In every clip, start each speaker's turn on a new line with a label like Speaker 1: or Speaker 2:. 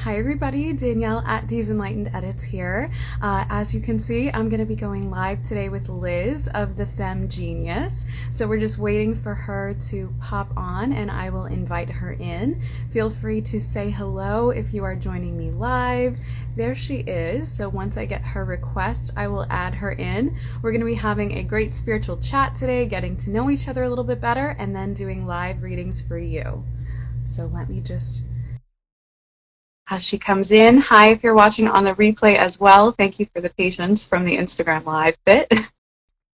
Speaker 1: Hi everybody, Danielle at D's Enlightened Edits here. As you can see, I'm going to be going live today with Liz of the Femme Genius. So we're just waiting for her to pop on and I will invite her in. Feel free to say hello if you are joining me live. There she is. So once I get her request, I will add her in. We're going to be having a great spiritual chat today, getting to know each other a little bit better, and then doing live readings for you. So let me just... As she comes in, hi if you're watching on the replay as well. Thank you for the patience from the Instagram live bit.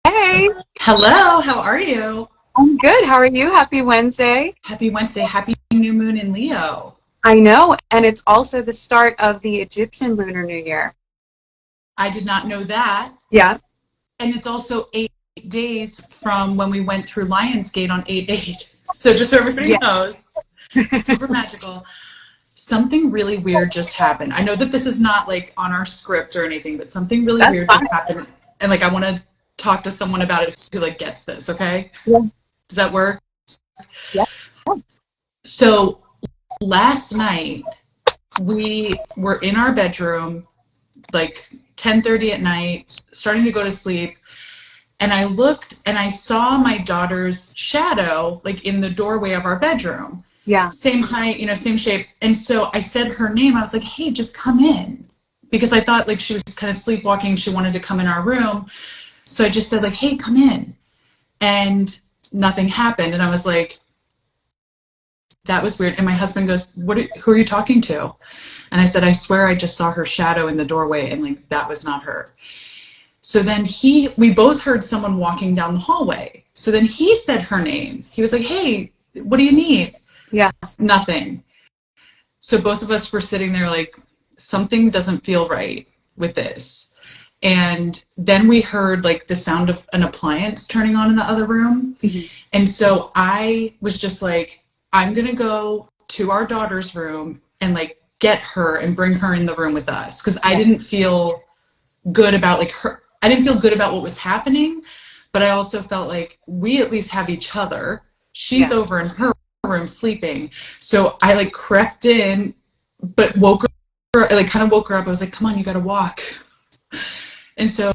Speaker 1: Hey!
Speaker 2: Hello, how are you?
Speaker 1: I'm good. How are you? Happy Wednesday.
Speaker 2: Happy Wednesday. Happy new moon in Leo.
Speaker 1: I know, and it's also the start of the Egyptian Lunar New Year.
Speaker 2: I did not know that.
Speaker 1: Yeah.
Speaker 2: And it's also 8 days from when we went through Lionsgate on 8/8. So just so everybody knows, super magical. Something really weird just happened. I know that this is not like on our script or anything, but something really weird just happened. And like I want to talk to someone about it who like gets this, okay?
Speaker 1: Yeah.
Speaker 2: Does that work?
Speaker 1: Yeah.
Speaker 2: So last night we were in our bedroom like 10:30 at night, starting to go to sleep, and I looked and I saw my daughter's shadow like in the doorway of our bedroom.
Speaker 1: Yeah.
Speaker 2: Same height, you know, same shape. And so I said her name. I was like, hey, just come in. Because I thought like she was kind of sleepwalking. She wanted to come in our room. So I just said like, hey, come in. And nothing happened. And I was like, that was weird. And my husband goes, who are you talking to? And I said, I swear I just saw her shadow in the doorway. And like, that was not her. So then we both heard someone walking down the hallway. So then he said her name. He was like, hey, what do you need?
Speaker 1: Yeah.
Speaker 2: Nothing. So both of us were sitting there like, something doesn't feel right with this. And then we heard like the sound of an appliance turning on in the other room. Mm-hmm. And so I was just like, I'm going to go to our daughter's room and like get her and bring her in the room with us. Cause I didn't feel good about like her. I didn't feel good about what was happening, but I also felt like we at least have each other. She's over in her room sleeping. So I like crept in, but woke her, like kind of woke her up. I was like, come on, you got to walk. And so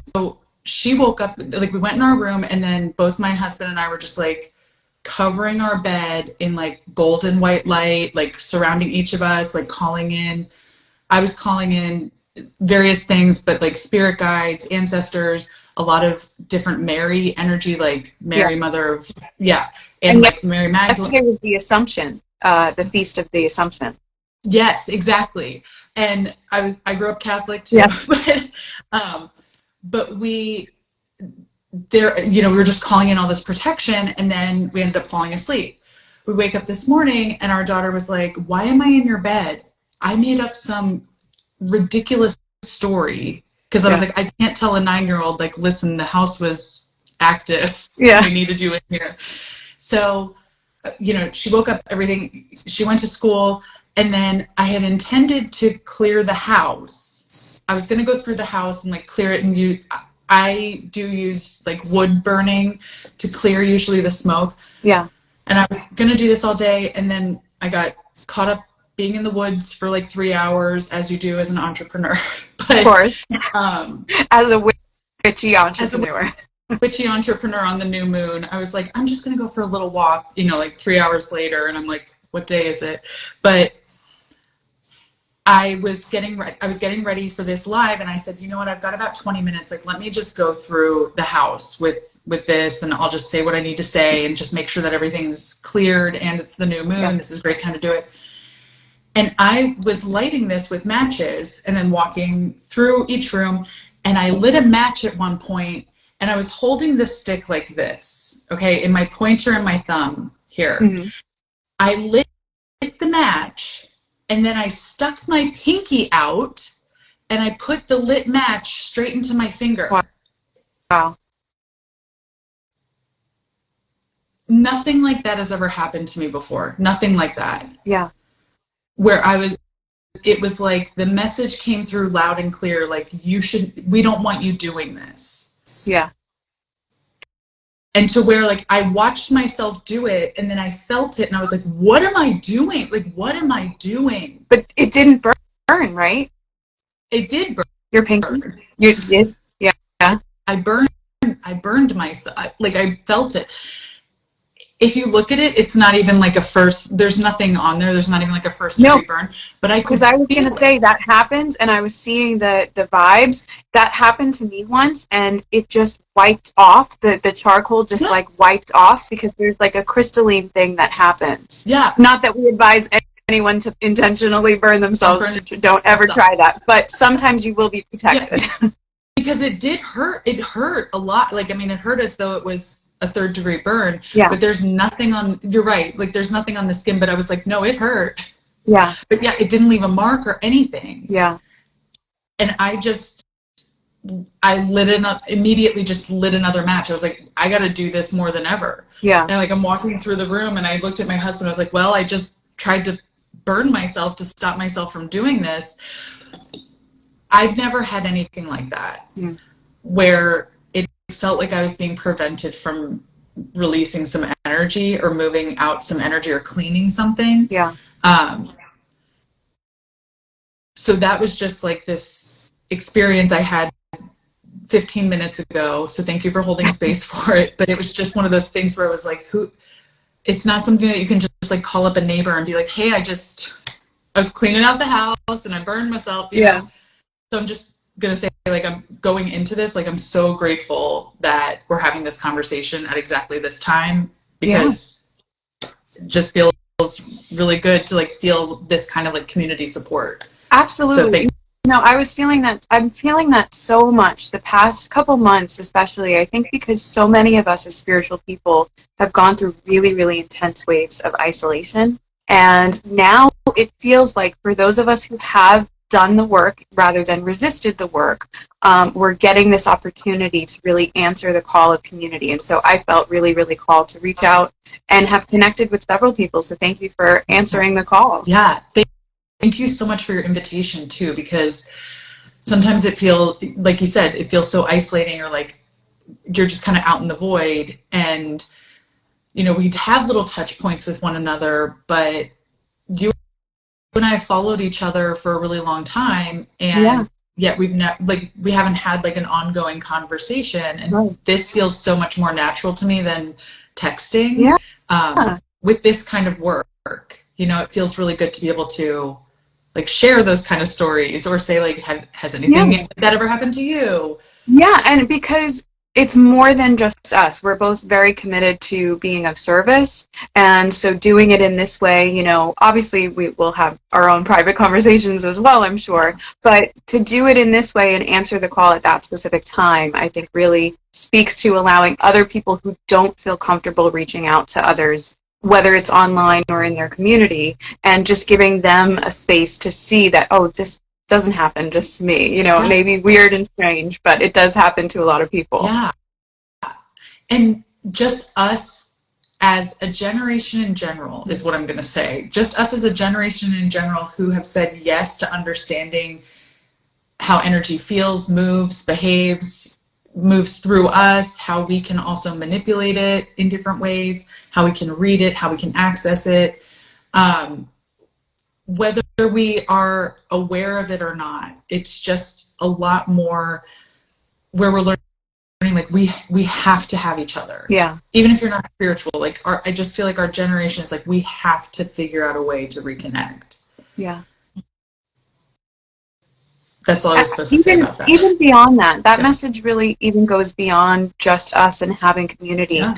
Speaker 2: she woke up, like we went in our room, and then both my husband and I were just like covering our bed in like golden white light, like surrounding each of us, like calling in. I was calling in various things, but like spirit guides, ancestors, a lot of different Mary energy, like Mary, Mother of, and like Mary Magdalene.
Speaker 1: Yesterday was the Assumption, the Feast of the Assumption.
Speaker 2: Yes, exactly. And I grew up Catholic too, but we were just calling in all this protection, and then we ended up falling asleep. We wake up this morning and our daughter was like, why am I in your bed? I made up some ridiculous story because I was like, I can't tell a 9-year-old like, listen, the house was active. We needed you in here. So, she woke up, everything, she went to school, and then I had intended to clear the house. I was going to go through the house and like clear it, and I do use like wood burning to clear usually the smoke. Yeah. And I was going to do this all day, and then I got caught up being in the woods for like 3 hours, as you do as an entrepreneur. But,
Speaker 1: of course. As a witchy entrepreneur.
Speaker 2: Witchy entrepreneur on the new moon. I was like, I'm just going to go for a little walk, like 3 hours later. And I'm like, what day is it? But I was getting ready for this live, and I said, you know what? I've got about 20 minutes. Like, let me just go through the house with this, and I'll just say what I need to say and just make sure that everything's cleared, and it's the new moon. Yeah. This is a great time to do it. And I was lighting this with matches and then walking through each room, and I lit a match at one point, and I was holding the stick like this, okay, in my pointer and my thumb here. Mm-hmm. I lit the match, and then I stuck my pinky out, and I put the lit match straight into my finger.
Speaker 1: Wow.
Speaker 2: Nothing like that has ever happened to me before. Nothing like that.
Speaker 1: Yeah.
Speaker 2: Where it was like the message came through loud and clear, like, we don't want you doing this.
Speaker 1: Yeah.
Speaker 2: And to where like I watched myself do it, and then I felt it, and I was like, what am I doing? Like, what am I doing?
Speaker 1: But it didn't burn burn, right?
Speaker 2: It did burn.
Speaker 1: Your pinky? You did? Yeah.
Speaker 2: I burned myself. Like, I felt it. If you look at it, it's not even like there's nothing on there. There's not even like a first degree burn, but I could
Speaker 1: because I was
Speaker 2: feel
Speaker 1: going to say that happens, and I was seeing the vibes. That happened to me once, and it just wiped off. The charcoal just like wiped off, because there's like a crystalline thing that happens.
Speaker 2: Yeah.
Speaker 1: Not that we advise anyone to intentionally burn themselves. Don't ever try that. But sometimes you will be protected.
Speaker 2: Yeah, because it did hurt. It hurt a lot. Like, I mean, it hurt as though it was a 3rd degree burn. Yeah. But there's nothing on, you're right. Like, there's nothing on the skin, but I was like, no, it hurt.
Speaker 1: Yeah.
Speaker 2: But yeah, it didn't leave a mark or anything.
Speaker 1: Yeah.
Speaker 2: And I immediately just lit another match. I was like, I got to do this more than ever.
Speaker 1: Yeah.
Speaker 2: And like, I'm walking through the room and I looked at my husband. I was like, well, I just tried to burn myself to stop myself from doing this. I've never had anything like that where it felt like I was being prevented from releasing some energy or moving out some energy or cleaning something.
Speaker 1: Yeah.
Speaker 2: So that was just like this experience I had 15 minutes ago. So thank you for holding space for it. But it was just one of those things where it was like, it's not something that you can just like call up a neighbor and be like, hey, I was cleaning out the house and I burned myself. You know? So I'm just going to say, like, I'm going into this, like, I'm so grateful that we're having this conversation at exactly this time, because it just feels really good to like feel this kind of like community support.
Speaker 1: Absolutely.
Speaker 2: So
Speaker 1: no, I was feeling that. I'm feeling that so much the past couple months, especially. I think because so many of us as spiritual people have gone through really, really intense waves of isolation. And now it feels like for those of us who have done the work rather than resisted the work, we're getting this opportunity to really answer the call of community. And so I felt really, really called to reach out and have connected with several people. So thank you for answering the call.
Speaker 2: Yeah. Thank you so much for your invitation too, because sometimes it feels, like you said, it feels so isolating, or like you're just kind of out in the void. And, you know, we'd have little touch points with one another, but you and I followed each other for a really long time, and yet we haven't had like an ongoing conversation. And this feels so much more natural to me than texting. With this kind of work, you know, it feels really good to be able to like share those kind of stories, or say like, has anything that ever happened to you? Yeah.
Speaker 1: And because it's more than just us. We're both very committed to being of service. And so doing it in this way, you know, obviously we will have our own private conversations as well, I'm sure. But to do it in this way and answer the call at that specific time, I think really speaks to allowing other people who don't feel comfortable reaching out to others, whether it's online or in their community, and just giving them a space to see that, oh, this doesn't happen just to me. You know, it may be weird and strange, but it does happen to a lot of people.
Speaker 2: Yeah. And just us as a generation in general is what I'm going to say. Just us as a generation in general who have said yes to understanding how energy feels, moves, behaves, moves through us, how we can also manipulate it in different ways, how we can read it, how we can access it. Whether we are aware of it or not, it's just a lot more where we're learning, like we have to have each other. Yeah. Even if you're not spiritual, like I just feel like our generation is like, we have to figure out a way to reconnect. Yeah. That's all I was supposed to say about that.
Speaker 1: Even beyond that message really even goes beyond just us and having community. Yeah.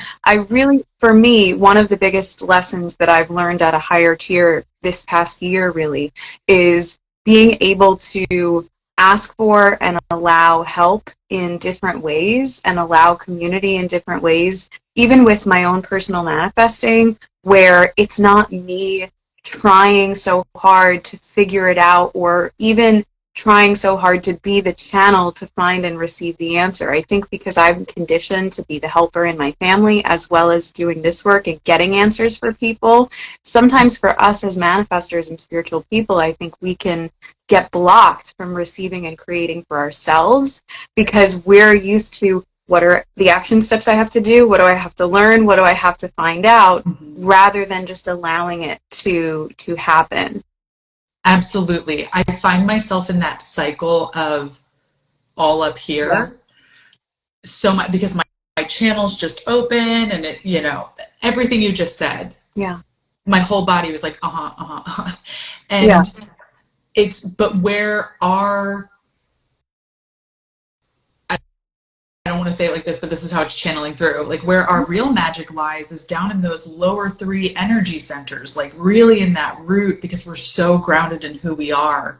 Speaker 1: For me, one of the biggest lessons that I've learned at a higher tier this past year really is being able to ask for and allow help in different ways and allow community in different ways, even with my own personal manifesting, where it's not me trying so hard to figure it out, or even trying so hard to be the channel to find and receive the answer. I think because I'm conditioned to be the helper in my family, as well as doing this work and getting answers for people, sometimes for us as manifestors and spiritual people, I think we can get blocked from receiving and creating for ourselves, because we're used to, what are the action steps I have to do? What do I have to learn? What do I have to find out? Rather than just allowing it to happen.
Speaker 2: Absolutely. I find myself in that cycle of all up
Speaker 1: Yeah.
Speaker 2: here so much because my channel's just open and it, everything you just said,
Speaker 1: Yeah.
Speaker 2: my whole body was like, uh-huh, uh-huh, uh-huh.
Speaker 1: Yeah.
Speaker 2: And but where our, I don't want to say it like this, but this is how it's channeling through. Like where our real magic lies is down in those lower three energy centers, like really in that root, because we're so grounded in who we are.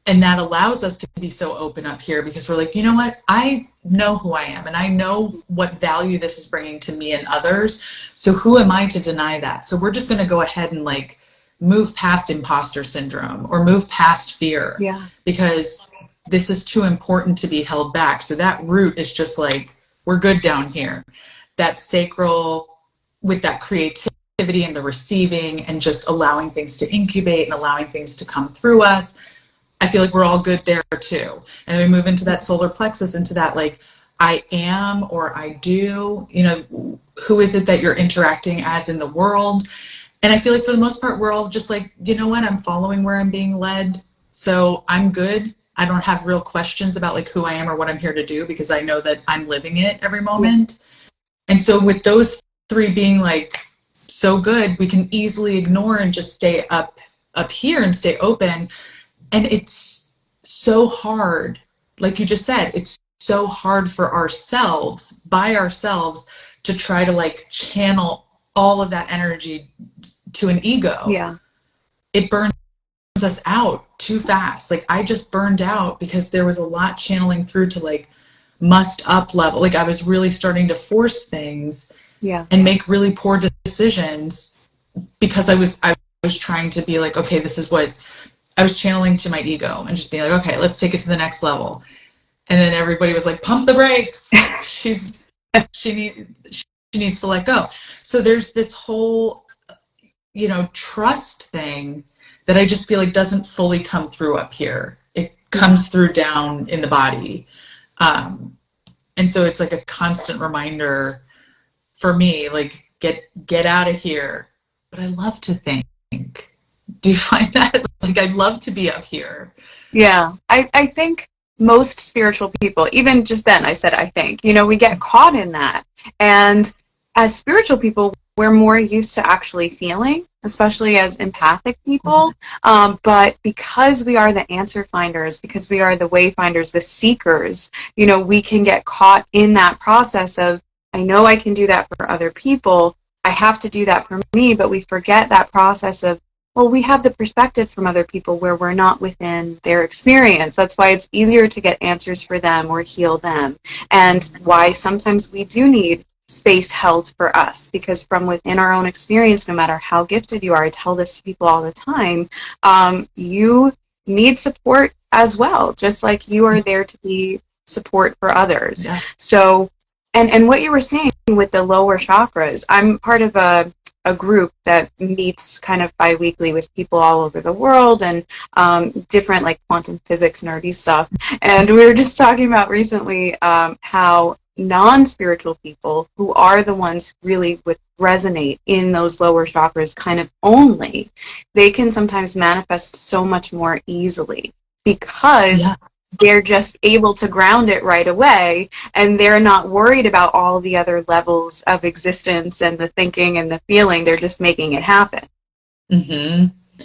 Speaker 2: And that allows us to be so open up here because we're like, you know what? I know who I am and I know what value this is bringing to me and others. So who am I to deny that? So we're just going to go ahead and like move past imposter syndrome or move past fear
Speaker 1: Yeah.
Speaker 2: because this is too important to be held back. So that root is just like, we're good down here. That sacral with that creativity and the receiving and just allowing things to incubate and allowing things to come through us. I feel like we're all good there too. And then we move into that solar plexus, into that like, I am or I do, who is it that you're interacting as in the world? And I feel like for the most part, we're all just like, you know what? I'm following where I'm being led. So I'm good. I don't have real questions about like who I am or what I'm here to do because I know that I'm living it every moment. And so with those three being like so good, we can easily ignore and just stay up here and stay open. And it's so hard, like you just said, it's so hard for ourselves, by ourselves, to try to like channel all of that energy to an ego.
Speaker 1: Yeah.
Speaker 2: It burns us out too fast. Like I just burned out because there was a lot channeling through to like must up level. Like I was really starting to force things and make really poor decisions because I was trying to be like, okay, this is what I was channeling to my ego and just being like, okay, let's take it to the next level. And then everybody was like, pump the brakes. She needs to let go. So there's this whole, trust thing that I just feel like doesn't fully come through up here. It comes through down in the body. And so it's like a constant reminder for me, like get out of here. But I love to think. Do you find that? Like, I'd love to be up here.
Speaker 1: Yeah. I think most spiritual people, even just then I said, I think, we get caught in that. And as spiritual people, we're more used to actually feeling, especially as empathic people. But because we are the answer finders, because we are the way finders, the seekers, we can get caught in that process of, I know I can do that for other people. I have to do that for me. But we forget that process of, well, we have the perspective from other people where we're not within their experience. That's why it's easier to get answers for them or heal them. And why sometimes we do need space held for us, because from within our own experience, no matter how gifted you are, I tell this to people all the time, you need support as well, just like you are there to be support for others.
Speaker 2: Yeah.
Speaker 1: So, and what you were saying with the lower chakras, I'm part of a group that meets kind of bi-weekly with people all over the world and different like quantum physics nerdy stuff. And we were just talking about recently how non-spiritual people, who are the ones who really would resonate in those lower chakras kind of only, they can sometimes manifest so much more easily because they're just able to ground it right away, and they're not worried about all the other levels of existence and the thinking and the feeling. They're just making it happen.
Speaker 2: Mm-hmm.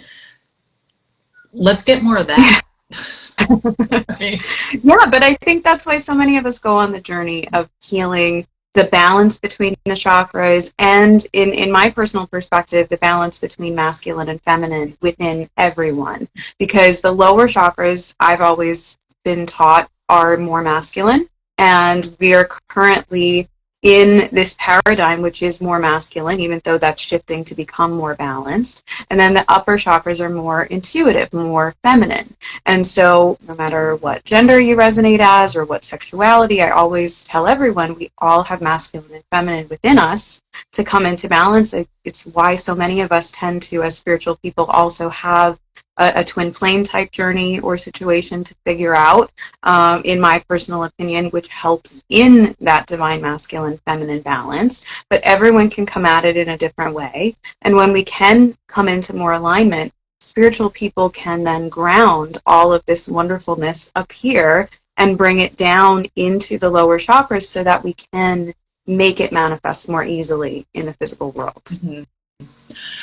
Speaker 2: Let's get more of that.
Speaker 1: Yeah, but I think that's why so many of us go on the journey of healing the balance between the chakras, and in my personal perspective, the balance between masculine and feminine within everyone. Because the lower chakras, I've always been taught, are more masculine, and we are currently in this paradigm which is more masculine, even though that's shifting to become more balanced. And then the upper chakras are more intuitive, more feminine. And so no matter what gender you resonate as or what sexuality, I always tell everyone we all have masculine and feminine within us to come into balance. It's why so many of us tend to, as spiritual people, also have a twin flame type journey or situation to figure out, in my personal opinion, which helps in that divine masculine feminine balance. But everyone can come at it in a different way. And when we can come into more alignment, spiritual people can then ground all of this wonderfulness up here and bring it down into the lower chakras so that we can make it manifest more easily in the physical world.
Speaker 2: Mm-hmm.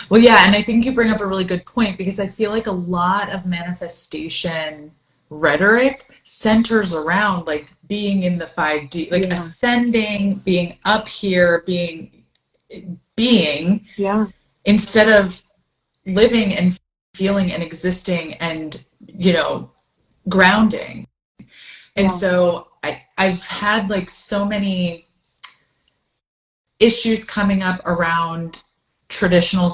Speaker 2: Well, yeah, and I think you bring up a really good point, because I feel like a lot of manifestation rhetoric centers around like being in the 5D, like ascending, being up here, being instead of living and feeling and existing and, you know, grounding. And so I've had like so many issues coming up around traditional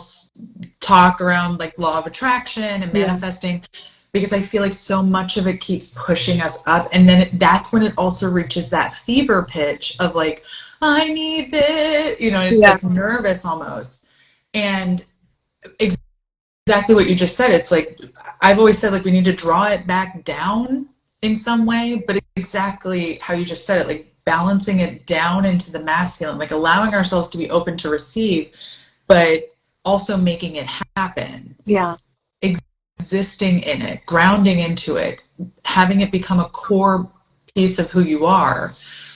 Speaker 2: talk around like law of attraction and manifesting, because I feel like so much of it keeps pushing us up. And then that's when it also reaches that fever pitch of like, I need this, you know, it's like nervous almost. And exactly what you just said. It's like, I've always said, like, we need to draw it back down in some way, but exactly how you just said it, like balancing it down into the masculine, like allowing ourselves to be open to receive, but also making it happen.
Speaker 1: Yeah.
Speaker 2: Existing in it, grounding into it, having it become a core piece of who you are,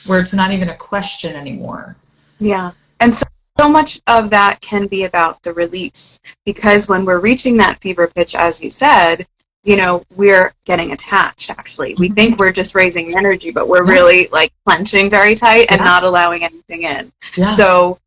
Speaker 2: where it's not even a question anymore.
Speaker 1: Yeah. And so much of that can be about the release, because when we're reaching that fever pitch, as you said, you know, we're getting attached, actually. We think we're just raising energy, but we're really like clenching very tight and not allowing anything in. So,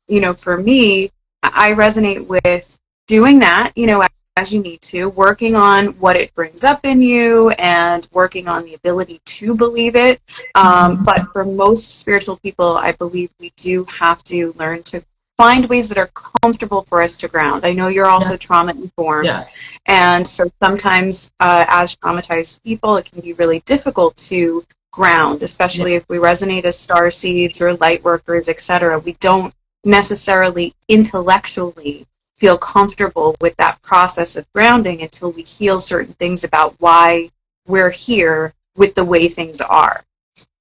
Speaker 1: you know, for me, I resonate with doing that, you know, as you need to, working on what it brings up in you and working on the ability to believe it. But for most spiritual people, I believe we do have to learn to find ways that are comfortable for us to ground. I know you're also trauma informed. And so sometimes as traumatized people, it can be really difficult to ground, especially if we resonate as star seeds or light workers, etc. We don't necessarily intellectually feel comfortable with that process of grounding until we heal certain things about why we're here with the way things are.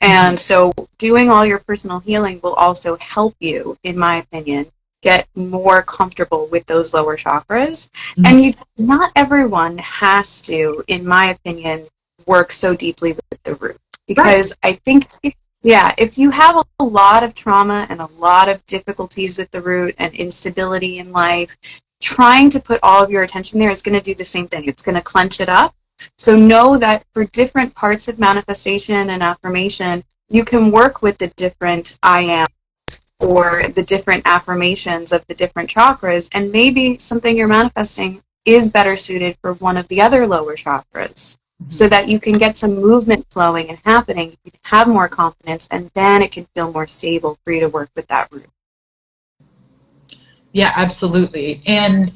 Speaker 1: And so doing all your personal healing will also help you, in my opinion, get more comfortable with those lower chakras. And not everyone has to, in my opinion, work so deeply with the root. Because I think, if you have a lot of trauma and a lot of difficulties with the root and instability in life, trying to put all of your attention there is going to do the same thing. It's going to clench it up. So know that for different parts of manifestation and affirmation, you can work with the different I am or the different affirmations of the different chakras, and maybe something you're manifesting is better suited for one of the other lower chakras, so that you can get some movement flowing and happening, you can have more confidence, and then it can feel more stable for you to work with that root.
Speaker 2: Yeah, absolutely. And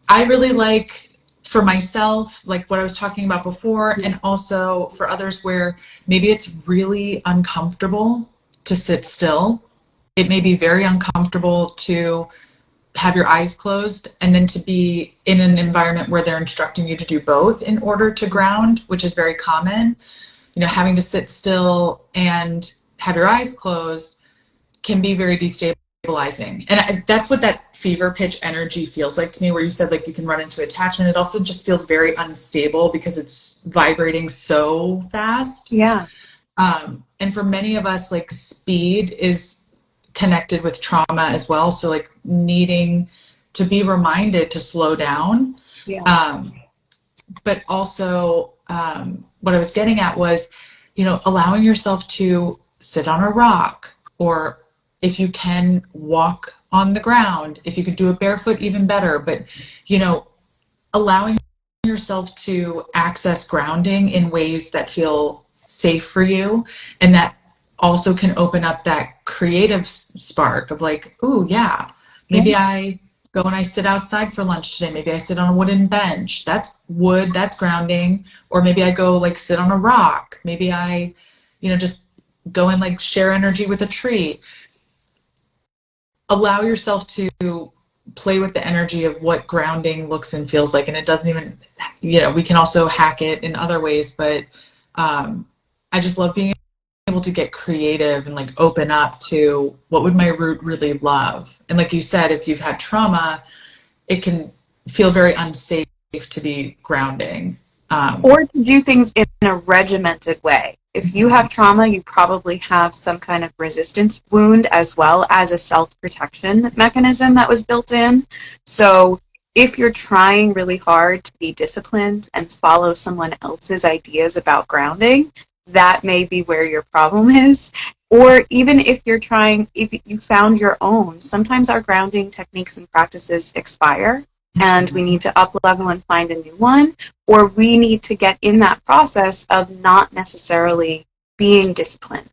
Speaker 2: I really like, for myself, like what I was talking about before, and also for others where maybe it's really uncomfortable to sit still. It may be very uncomfortable to have your eyes closed and then to be in an environment where they're instructing you to do both in order to ground, which is very common. You know, having to sit still and have your eyes closed can be very destabilizing. And that's what that fever pitch energy feels like to me, where you said like you can run into attachment. It also just feels very unstable because it's vibrating so fast.
Speaker 1: Yeah.
Speaker 2: And for many of us, like speed is connected with trauma as well. So like needing to be reminded to slow down. But also what I was getting at was, you know, allowing yourself to sit on a rock, or if you can walk on the ground, if you could do it barefoot, even better. But, you know, allowing yourself to access grounding in ways that feel safe for you, and that also can open up that creative spark of like, ooh, yeah, maybe I go and I sit outside for lunch today. Maybe I sit on a wooden bench. That's wood, that's grounding. Or maybe I go like sit on a rock. Maybe I, you know, just go and like share energy with a tree. Allow yourself to play with the energy of what grounding looks and feels like. And it doesn't even, you know, we can also hack it in other ways, but I just love being able to get creative and like open up to what would my root really love. And like you said, if you've had trauma, it can feel very unsafe to be grounding.
Speaker 1: Or to do things in a regimented way. If you have trauma, you probably have some kind of resistance wound as well as a self-protection mechanism that was built in. So if you're trying really hard to be disciplined and follow someone else's ideas about grounding, that may be where your problem is. Or even if you're trying, if you found your own, sometimes our grounding techniques and practices expire and we need to up level and find a new one, or we need to get in that process of not necessarily being disciplined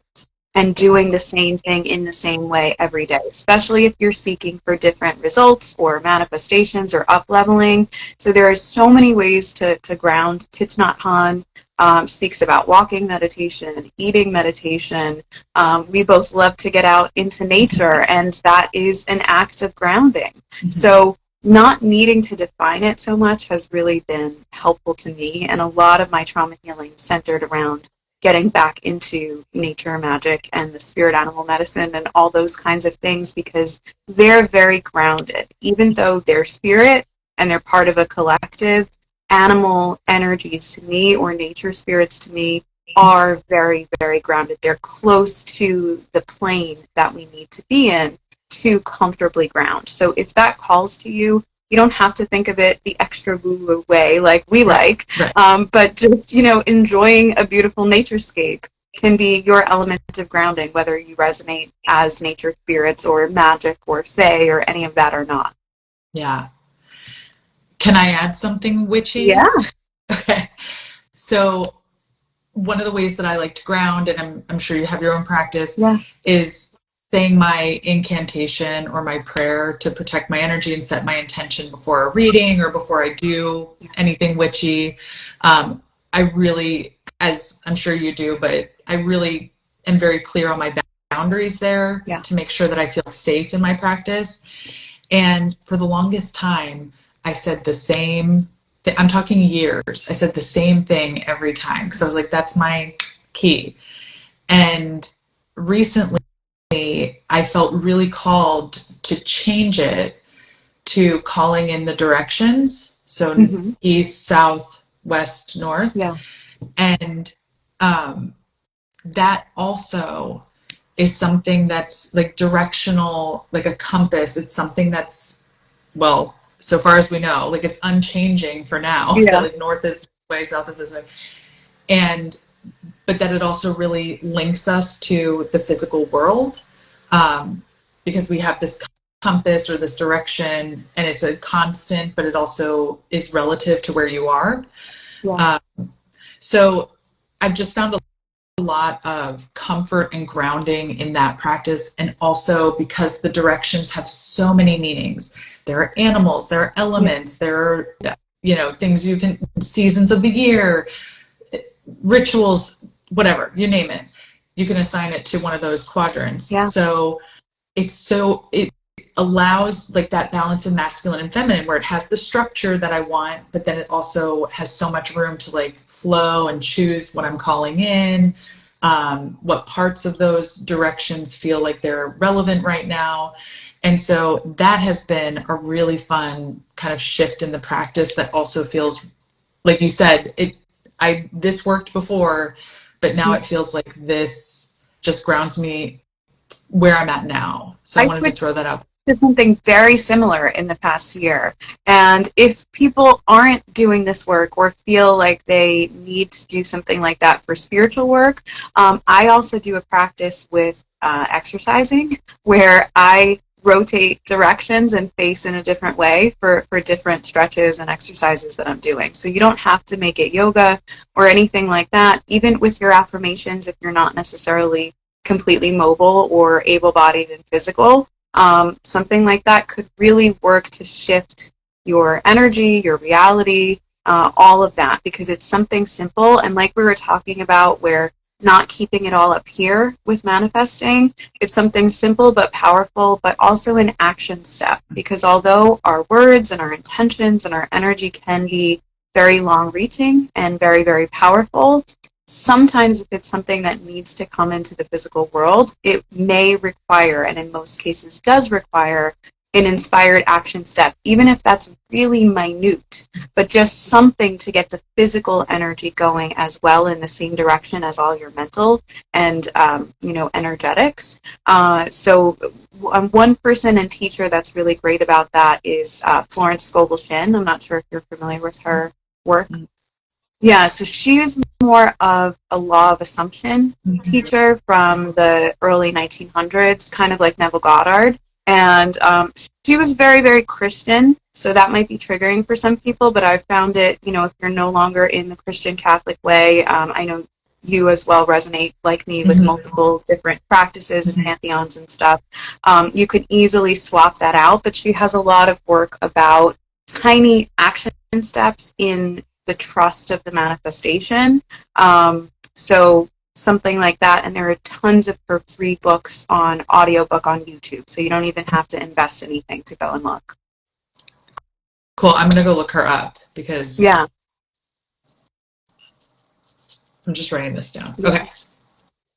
Speaker 1: and doing the same thing in the same way every day, especially if you're seeking for different results or manifestations or up leveling. So there are so many ways to ground. Thich Nhat Hanh speaks about walking meditation, eating meditation. We both love to get out into nature, and that is an act of grounding. So not needing to define it so much has really been helpful to me, and a lot of my trauma healing centered around getting back into nature, magic, and the spirit animal medicine and all those kinds of things, because they're very grounded. Even though they're spirit and they're part of a collective, animal energies to me, or nature spirits to me, are very, very grounded. They're close to the plane that we need to be in to comfortably ground. So if that calls to you, you don't have to think of it the extra woo-woo way like we like, but just, enjoying a beautiful naturescape can be your element of grounding, whether you resonate as nature spirits or magic or fae or any of that or not.
Speaker 2: Yeah. Can I add something witchy?
Speaker 1: Yeah.
Speaker 2: Okay. So one of the ways that I like to ground, and I'm sure you have your own practice, is saying my incantation or my prayer to protect my energy and set my intention before a reading or before I do anything witchy. I really, as I'm sure you do, but I really am very clear on my boundaries there to make sure that I feel safe in my practice. And for the longest time, I said the same thing. I'm talking years. I said the same thing every time because I was like, that's my key. And recently, I felt really called to change it to calling in the directions. So east, south, west, north. Yeah. And that also is something that's like directional, like a compass. It's something that's, well, so far as we know, like it's unchanging for now. Yeah. That like north is this way, south is this way. But that it also really links us to the physical world, because we have this compass or this direction, and it's a constant, but it also is relative to where you are. Yeah. So I've just found a lot of comfort and grounding in that practice, and also because the directions have so many meanings. There are animals, there are elements, there are, things you can, seasons of the year, rituals, whatever, you name it, you can assign it to one of those quadrants. Yeah. So it allows like that balance of masculine and feminine, where it has the structure that I want, but then it also has so much room to like flow and choose what I'm calling in, what parts of those directions feel like they're relevant right now. And so that has been a really fun kind of shift in the practice that also feels, like you said, this worked before, but now it feels like this just grounds me where I'm at now. So I wanted to throw that out.
Speaker 1: Did something very similar in the past year. And if people aren't doing this work or feel like they need to do something like that for spiritual work, I also do a practice with exercising where I rotate directions and face in a different way for different stretches and exercises that I'm doing. So you don't have to make it yoga or anything like that. Even with your affirmations, if you're not necessarily completely mobile or able-bodied and physical, something like that could really work to shift your energy, your reality, all of that, because it's something simple. And like we were talking about, where not keeping it all up here with manifesting, it's something simple but powerful, but also an action step, because although our words and our intentions and our energy can be very long-reaching and very, very powerful, sometimes if it's something that needs to come into the physical world, it may require, and in most cases does require, an inspired action step, even if that's really minute, but just something to get the physical energy going as well in the same direction as all your mental and, energetics. So one person and teacher that's really great about that is Florence Scovel-Shinn. I'm not sure if you're familiar with her work. Yeah, so she is more of a law of assumption teacher from the early 1900s, kind of like Neville Goddard. And she was very, very Christian, so that might be triggering for some people, but I've found it, if you're no longer in the Christian Catholic way, I know you as well resonate, like me, with multiple different practices and pantheons and stuff. You could easily swap that out, but she has a lot of work about tiny action steps in the trust of the manifestation. So something like that, and there are tons of her free books on audiobook on YouTube, so you don't even have to invest anything to go and look.
Speaker 2: Cool. I'm gonna go look her up because
Speaker 1: yeah,
Speaker 2: I'm just writing this down. Okay,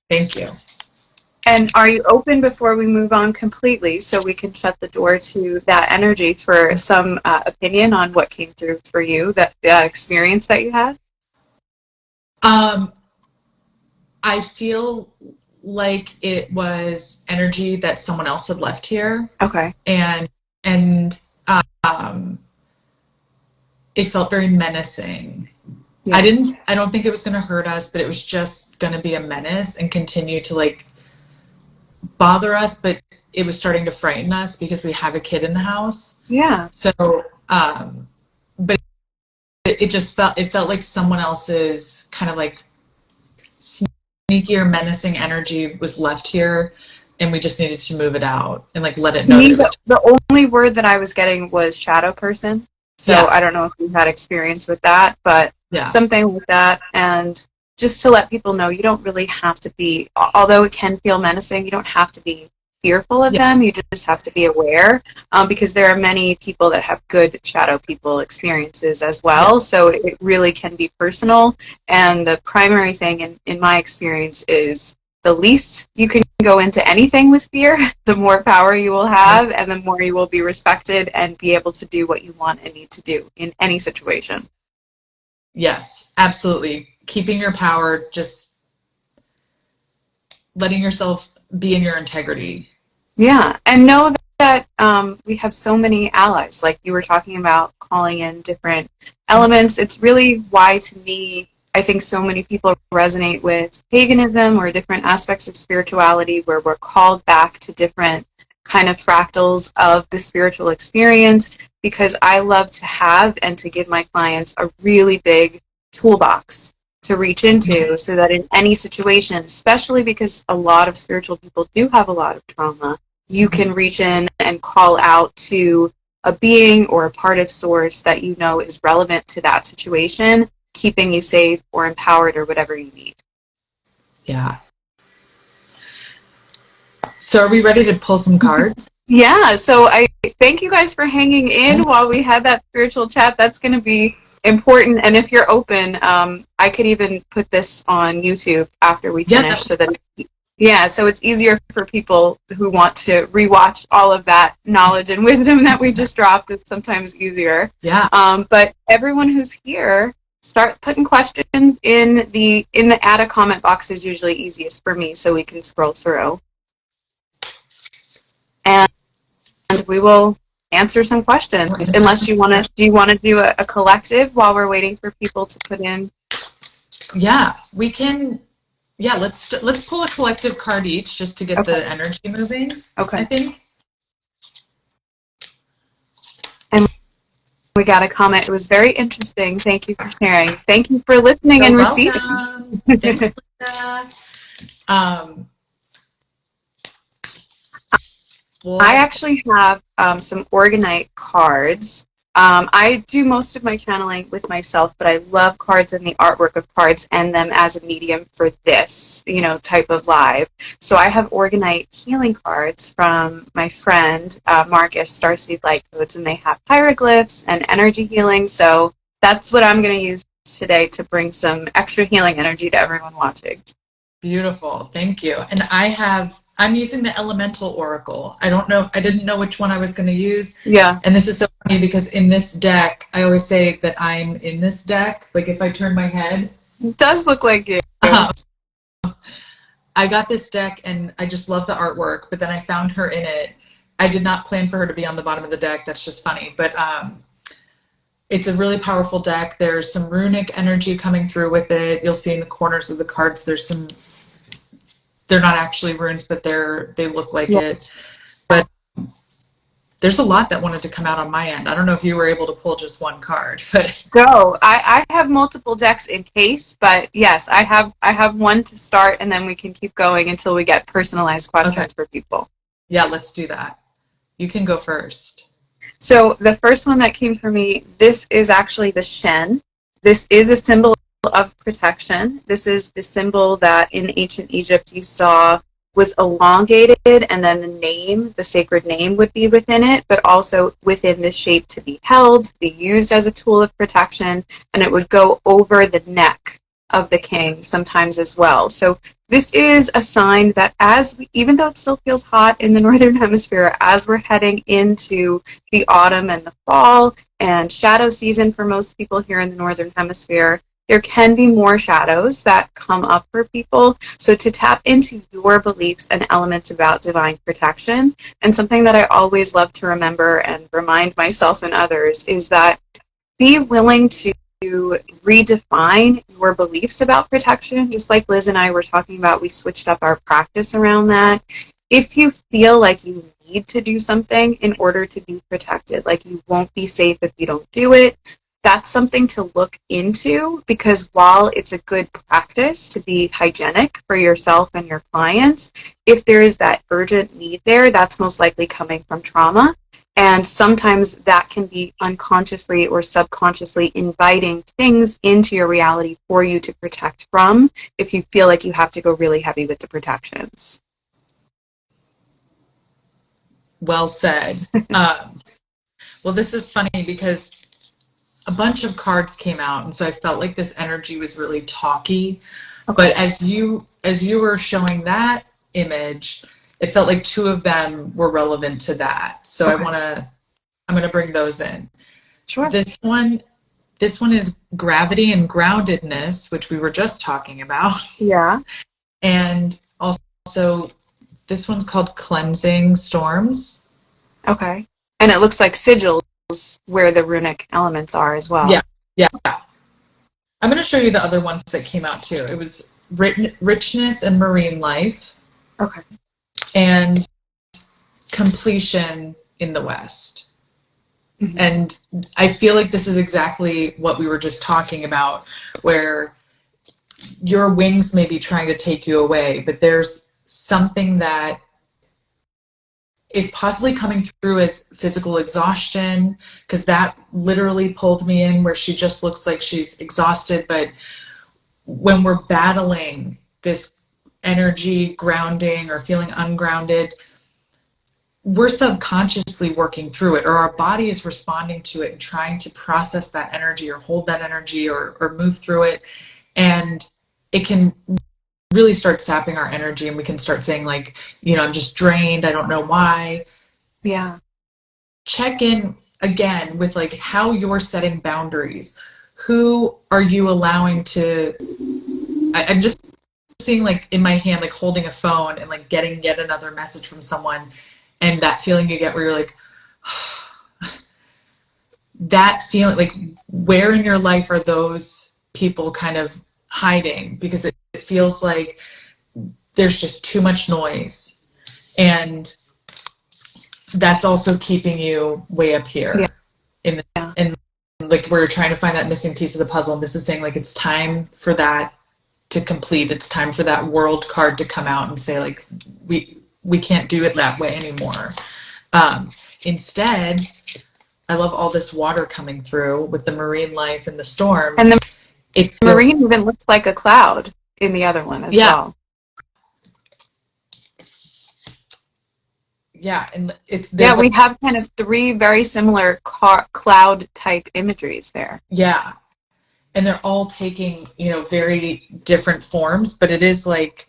Speaker 2: thank you.
Speaker 1: And are you open before we move on completely, so we can shut the door to that energy for some opinion on what came through for you, that experience that you had?
Speaker 2: I feel like it was energy that someone else had left here.
Speaker 1: Okay.
Speaker 2: And it felt very menacing. Yeah. I don't think it was going to hurt us, but it was just going to be a menace and continue to bother us, but it was starting to frighten us because we have a kid in the house.
Speaker 1: Yeah.
Speaker 2: So, but it felt like someone else's kind of sneaky or menacing energy was left here, and we just needed to move it out and let it know that it was.
Speaker 1: The only word that I was getting was shadow person. So yeah. I don't know if you had experience with that, but something like that. And just to let people know, you don't really have to be, although it can feel menacing, you don't have to be fearful of them. You just have to be aware, because there are many people that have good shadow people experiences as well. Yeah. So it really can be personal. And the primary thing in my experience is the least you can go into anything with fear, the more power you will have, and the more you will be respected and be able to do what you want and need to do in any situation.
Speaker 2: Yes, absolutely. Keeping your power, just letting yourself be in your integrity.
Speaker 1: Yeah, and know that we have so many allies. Like you were talking about calling in different elements. It's really why, to me, I think so many people resonate with paganism or different aspects of spirituality, where we're called back to different kind of fractals of the spiritual experience, because I love to have and to give my clients a really big toolbox to reach into, so that in any situation, especially because a lot of spiritual people do have a lot of trauma, you can reach in and call out to a being or a part of source that you know is relevant to that situation, keeping you safe or empowered or whatever you need.
Speaker 2: Yeah. So are we ready to pull some cards?
Speaker 1: Yeah, so I thank you guys for hanging in while we had that spiritual chat. That's going to be important. And if you're open, I could even put this on YouTube after we finish, so that so it's easier for people who want to rewatch all of that knowledge and wisdom that we just dropped. It's sometimes easier.
Speaker 2: Yeah.
Speaker 1: But everyone who's here, start putting questions in the add a comment box is usually easiest for me, so we can scroll through. And we will answer some questions, unless you want to. Do you want to do a collective while we're waiting for people to put in?
Speaker 2: Yeah, we can. Yeah, let's pull a collective card each, just to get the energy moving.
Speaker 1: Okay.
Speaker 2: I think.
Speaker 1: And we got a comment. It was very interesting. Thank you for sharing. Thank you for listening and receiving.
Speaker 2: Thanks, Linda.
Speaker 1: I actually have some Organite cards. I do most of my channeling with myself, but I love cards and the artwork of cards and them as a medium for this, type of live. So I have Organite healing cards from my friend Marcus, Starseed LightCodes, and they have hieroglyphs and energy healing. So that's what I'm going to use today to bring some extra healing energy to everyone watching.
Speaker 2: Beautiful. Thank you. And I have I'm using the Elemental Oracle. I don't know. I didn't know which one I was going to use.
Speaker 1: Yeah.
Speaker 2: And this is so funny because in this deck, I always say that I'm in this deck. Like if I turn my head.
Speaker 1: It does look like you.
Speaker 2: I got this deck and I just love the artwork, but then I found her in it. I did not plan for her to be on the bottom of the deck. That's just funny. But it's a really powerful deck. There's some runic energy coming through with it. You'll see in the corners of the cards, there's some, they're not actually runes, but they look like it. But there's a lot that wanted to come out on my end. I don't know if you were able to pull just one card, but
Speaker 1: No, I have multiple decks in case, but yes, I have one to start, and then we can keep going until we get personalized questions for people.
Speaker 2: Yeah, let's do that. You can go first.
Speaker 1: So the first one that came for me, this is actually the Shen. This is a symbol of protection. This is the symbol that in ancient Egypt you saw was elongated, and then the name, the sacred name, would be within it, but also within the shape to be held, be used as a tool of protection, and it would go over the neck of the king sometimes as well. So this is a sign that even though it still feels hot in the Northern Hemisphere, as we're heading into the autumn and the fall and shadow season for most people here in the Northern Hemisphere, there can be more shadows that come up for people. So to tap into your beliefs and elements about divine protection, and something that I always love to remember and remind myself and others is that be willing to redefine your beliefs about protection. Just like Liz and I were talking about, we switched up our practice around that. If you feel like you need to do something in order to be protected, like you won't be safe if you don't do it, that's something to look into, because while it's a good practice to be hygienic for yourself and your clients, if there is that urgent need there, that's most likely coming from trauma. And sometimes that can be unconsciously or subconsciously inviting things into your reality for you to protect from if you feel like you have to go really heavy with the protections.
Speaker 2: Well said. Well, this is funny because a bunch of cards came out, and so I felt like this energy was really talky. Okay. But as you were showing that image, it felt like two of them were relevant to that. So okay. I'm gonna bring those in.
Speaker 1: Sure.
Speaker 2: This one is gravity and groundedness, which we were just talking about.
Speaker 1: Yeah.
Speaker 2: And also this one's called cleansing storms.
Speaker 1: Okay. And it looks like sigils where the runic elements are as well.
Speaker 2: Yeah. I'm going to show you the other ones that came out too. It was richness and marine life.
Speaker 1: Okay.
Speaker 2: And completion in the West. Mm-hmm. And I feel like this is exactly what we were just talking about, where your wings may be trying to take you away, but there's something that is possibly coming through as physical exhaustion, because that literally pulled me in, where she just looks like she's exhausted. But when we're battling this energy grounding or feeling ungrounded, we're subconsciously working through it, or our body is responding to it and trying to process that energy or hold that energy or move through it. And it can really start sapping our energy, and we can start saying like, I'm just drained. I don't know why.
Speaker 1: Yeah. Check
Speaker 2: in again with like how you're setting boundaries. Who are you allowing to, I'm just seeing like in my hand, like holding a phone and like getting yet another message from someone, and that feeling you get where you're like, that feeling, like where in your life are those people kind of hiding? Because it feels like there's just too much noise, and that's also keeping you way up here in like where you're trying to find that missing piece of the puzzle. And this is saying like it's time for that to complete. It's time for that world card to come out and say like we can't do it that way anymore. Instead, I love all this water coming through with the marine life and the storms.
Speaker 1: And the marine even looks like a cloud in the other one as well.
Speaker 2: Yeah, and
Speaker 1: we have kind of three very similar cloud type imageries there.
Speaker 2: Yeah, and they're all taking very different forms, but it is like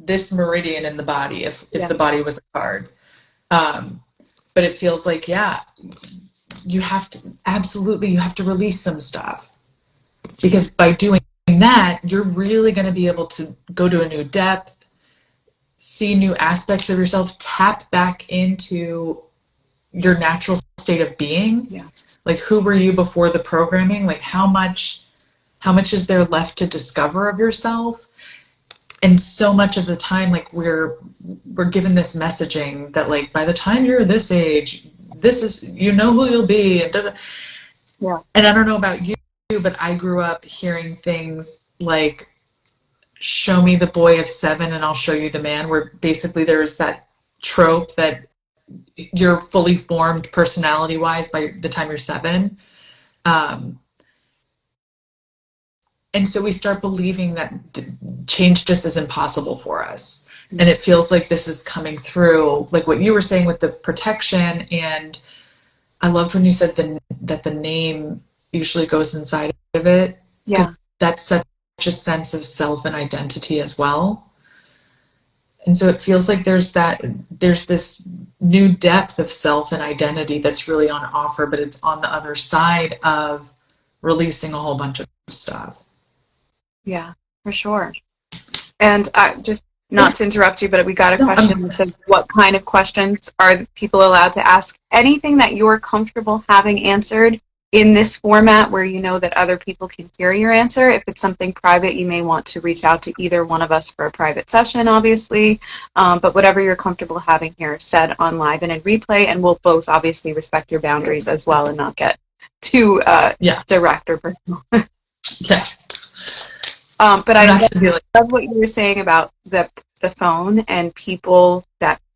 Speaker 2: this meridian in the body if
Speaker 1: Yeah.
Speaker 2: the body was a card. But it feels like, yeah, you have to release some stuff, because by doing that, you're really going to be able to go to a new depth, see new aspects of yourself, tap back into your natural state of being.
Speaker 1: Yeah.
Speaker 2: Like, who were you before the programming? Like, how much is there left to discover of yourself? And so much of the time, like, we're given this messaging that, like, by the time you're this age, this is, you know who you'll be, and
Speaker 1: Yeah.
Speaker 2: And I don't know about you, but I grew up hearing things like, show me the boy of 7 and I'll show you the man, where basically there's that trope that you're fully formed personality wise by the time you're 7. And so we start believing that change just is impossible for us. And it feels like this is coming through, like what you were saying with the protection. And I loved when you said that the name usually goes inside of it.
Speaker 1: Yeah.
Speaker 2: Because that's such a sense of self and identity as well. And so it feels like there's this new depth of self and identity that's really on offer, but it's on the other side of releasing a whole bunch of stuff.
Speaker 1: Yeah, for sure. And just not to interrupt you, but we got a question that says, what kind of questions are people allowed to ask? Anything that you're comfortable having answered in this format where you know that other people can hear your answer. If it's something private, you may want to reach out to either one of us for a private session, obviously. But whatever you're comfortable having here said on live and in replay, and we'll both obviously respect your boundaries as well and not get too direct or personal.
Speaker 2: Yeah.
Speaker 1: But I love what you were saying about the phone and people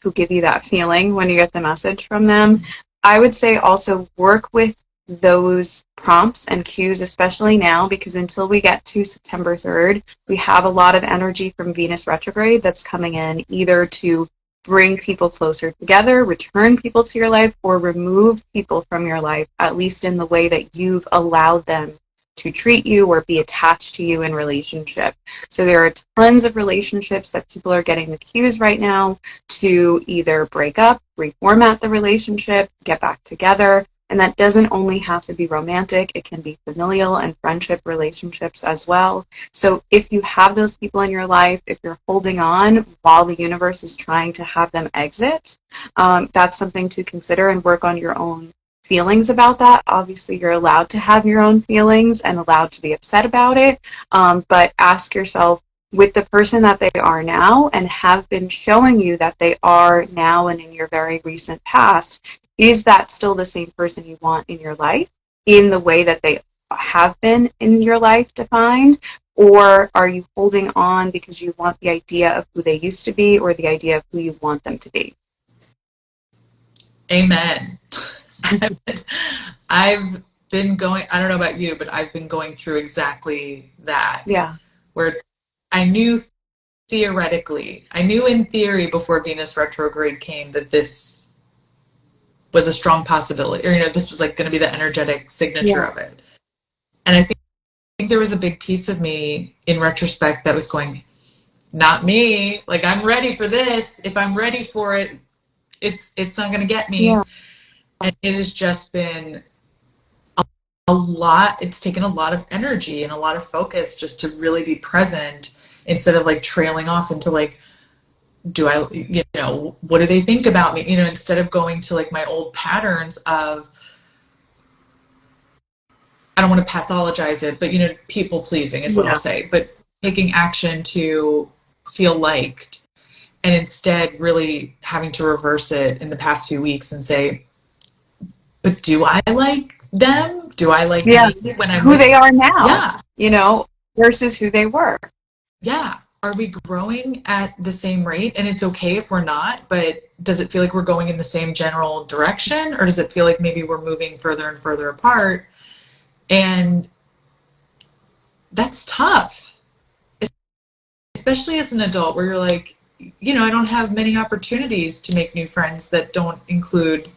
Speaker 1: who give you that feeling when you get the message from them. I would say also work with those prompts and cues, especially now, because until we get to September 3rd, we have a lot of energy from Venus retrograde that's coming in, either to bring people closer together, return people to your life, or remove people from your life, at least in the way that you've allowed them to treat you or be attached to you in relationship. So there are tons of relationships that people are getting the cues right now to either break up, reformat the relationship, get back together. And that doesn't only have to be romantic, it can be familial and friendship relationships as well. So if you have those people in your life, if you're holding on while the universe is trying to have them exit, that's something to consider and work on your own feelings about that. Obviously, you're allowed to have your own feelings and allowed to be upset about it, but ask yourself, with the person that they are now and have been showing you that they are now and in your very recent past, is that still the same person you want in your life in the way that they have been in your life defined? Or are you holding on because you want the idea of who they used to be or the idea of who you want them to be?
Speaker 2: Amen. I've been going, I don't know about you, but I've been going through exactly that.
Speaker 1: Yeah.
Speaker 2: Where I knew in theory before Venus retrograde came that this was a strong possibility, or, this was like going to be the energetic signature of it. And I think there was a big piece of me in retrospect that was going, not me, like, I'm ready for this. If I'm ready for it, it's not going to get me. Yeah. And it has just been a lot. It's taken a lot of energy and a lot of focus just to really be present instead of like trailing off into like, do I, what do they think about me? Instead of going to like my old patterns of, I don't want to pathologize it, but people pleasing is what I'll say, but taking action to feel liked, and instead really having to reverse it in the past few weeks and say, but do I like them? Do I like me when I'm
Speaker 1: who they are now? Versus who they were.
Speaker 2: Yeah. Are we growing at the same rate? And it's okay if we're not, but does it feel like we're going in the same general direction? Or does it feel like maybe we're moving further and further apart? And that's tough, especially as an adult where you're like, I don't have many opportunities to make new friends that don't include,